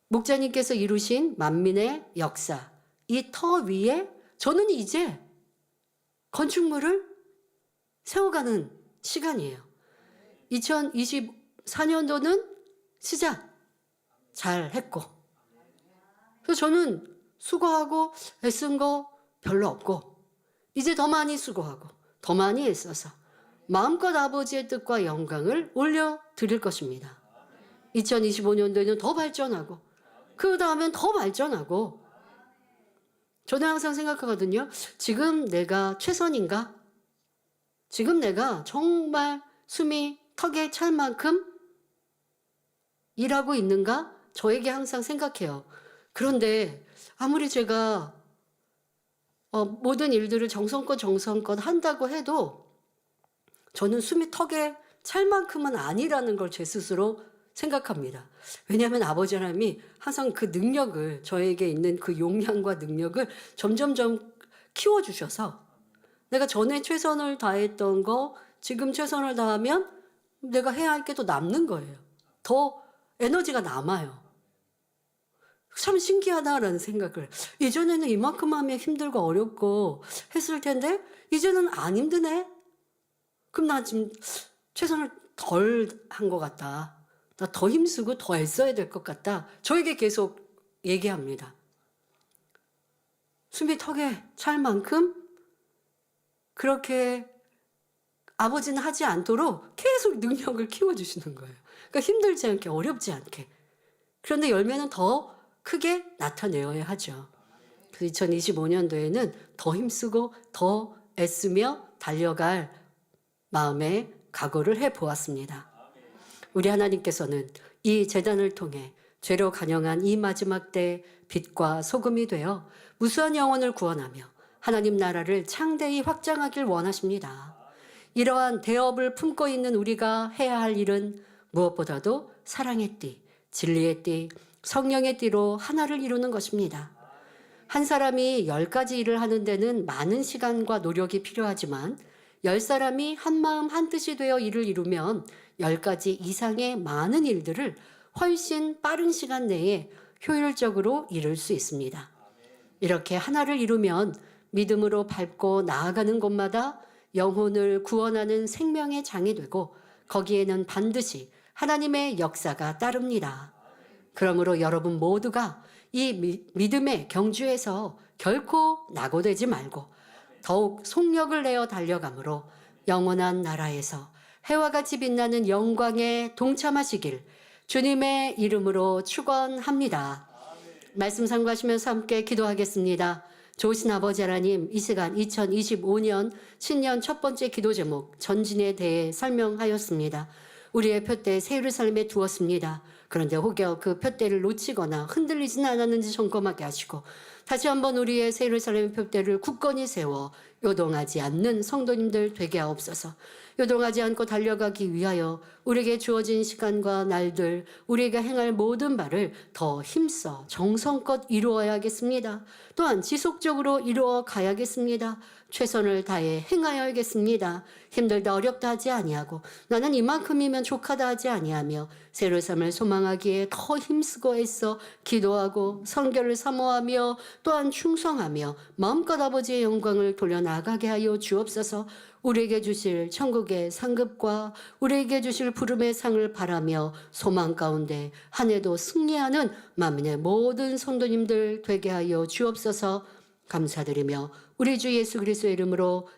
목자님께서 이루신 만민의 역사, 이 터 위에 저는 이제 건축물을 세워가는 시간이에요. 2024년도는 시작 잘 했고, 그래서 저는 수고하고 애쓴 거 별로 없고, 이제 더 많이 수고하고 더 많이 애써서 마음껏 아버지의 뜻과 영광을 올려드릴 것입니다. 2025년도에는 더 발전하고 그 다음엔 더 발전하고. 저는 항상 생각하거든요. 지금 내가 최선인가? 지금 내가 정말 숨이 턱에 찰 만큼 일하고 있는가? 저에게 항상 생각해요. 그런데 아무리 제가 모든 일들을 정성껏 한다고 해도 저는 숨이 턱에 찰 만큼은 아니라는 걸 제 스스로 생각합니다. 왜냐하면 아버지 하나님이 항상 그 능력을, 저에게 있는 그 용량과 능력을 점점점 키워주셔서 내가 전에 최선을 다했던 거 지금 최선을 다하면 내가 해야 할 게 더 남는 거예요. 더 에너지가 남아요. 참 신기하다라는 생각을. 예전에는 이만큼 하면 힘들고 어렵고 했을 텐데 이제는 안 힘드네. 그럼 나 지금 최선을 덜 한 것 같다. 나 더 힘쓰고 더 애써야 될 것 같다. 저에게 계속 얘기합니다. 숨이 턱에 찰 만큼 그렇게 아버지는 하지 않도록 계속 능력을 키워주시는 거예요. 그러니까 힘들지 않게, 어렵지 않게. 그런데 열매는 더 크게 나타내어야 하죠. 그래서 2025년도에는 더 힘쓰고 더 애쓰며 달려갈 마음의 각오를 해보았습니다. 우리 하나님께서는 이 제단을 통해 죄로 간영한 이 마지막 때 빛과 소금이 되어 무수한 영혼을 구원하며 하나님 나라를 창대히 확장하길 원하십니다. 이러한 대업을 품고 있는 우리가 해야 할 일은 무엇보다도 사랑의 띠, 진리의 띠, 성령의 띠로 하나를 이루는 것입니다. 한 사람이 10가지 일을 하는 데는 많은 시간과 노력이 필요하지만 10사람이 한 마음 한 뜻이 되어 일을 이루면 10가지 이상의 많은 일들을 훨씬 빠른 시간 내에 효율적으로 이룰 수 있습니다. 이렇게 하나를 이루면 믿음으로 밟고 나아가는 곳마다 영혼을 구원하는 생명의 장이 되고 거기에는 반드시 하나님의 역사가 따릅니다. 그러므로 여러분 모두가 이 믿음의 경주에서 결코 낙오되지 말고 더욱 속력을 내어 달려가므로 영원한 나라에서 해와 같이 빛나는 영광에 동참하시길 주님의 이름으로 축원합니다. 말씀 상고하시면서 함께 기도하겠습니다. 좋으신 아버지 하나님, 이 시간 2025년 신년 첫 번째 기도 제목 전진에 대해 설명하였습니다. 우리의 표대 새 예루살렘에 두었습니다. 그런데 혹여 그 표대를 놓치거나 흔들리지는 않았는지 점검하게 하시고 다시 한번 우리의 새 예루살렘 표대를 굳건히 세워 요동하지 않는 성도님들 되게 하옵소서. 요동하지 않고 달려가기 위하여 우리에게 주어진 시간과 날들, 우리에게 행할 모든 바를 더 힘써 정성껏 이루어야겠습니다. 또한 지속적으로 이루어 가야겠습니다. 최선을 다해 행하여야겠습니다. 힘들다 어렵다 하지 아니하고 나는 이만큼이면 족하다 하지 아니하며 새로운 삶을 소망하기에 더 힘쓰고 애써 기도하고 성결을 사모하며 또한 충성하며 마음껏 아버지의 영광을 돌려나가게 하여 주옵소서. 우리에게 주실 천국의 상급과 우리에게 주실 부름의 상을 바라며 소망 가운데 한 해도 승리하는 만민의 모든 성도님들 되게 하여 주옵소서. 감사드리며 우리 주 예수 그리스도의 이름으로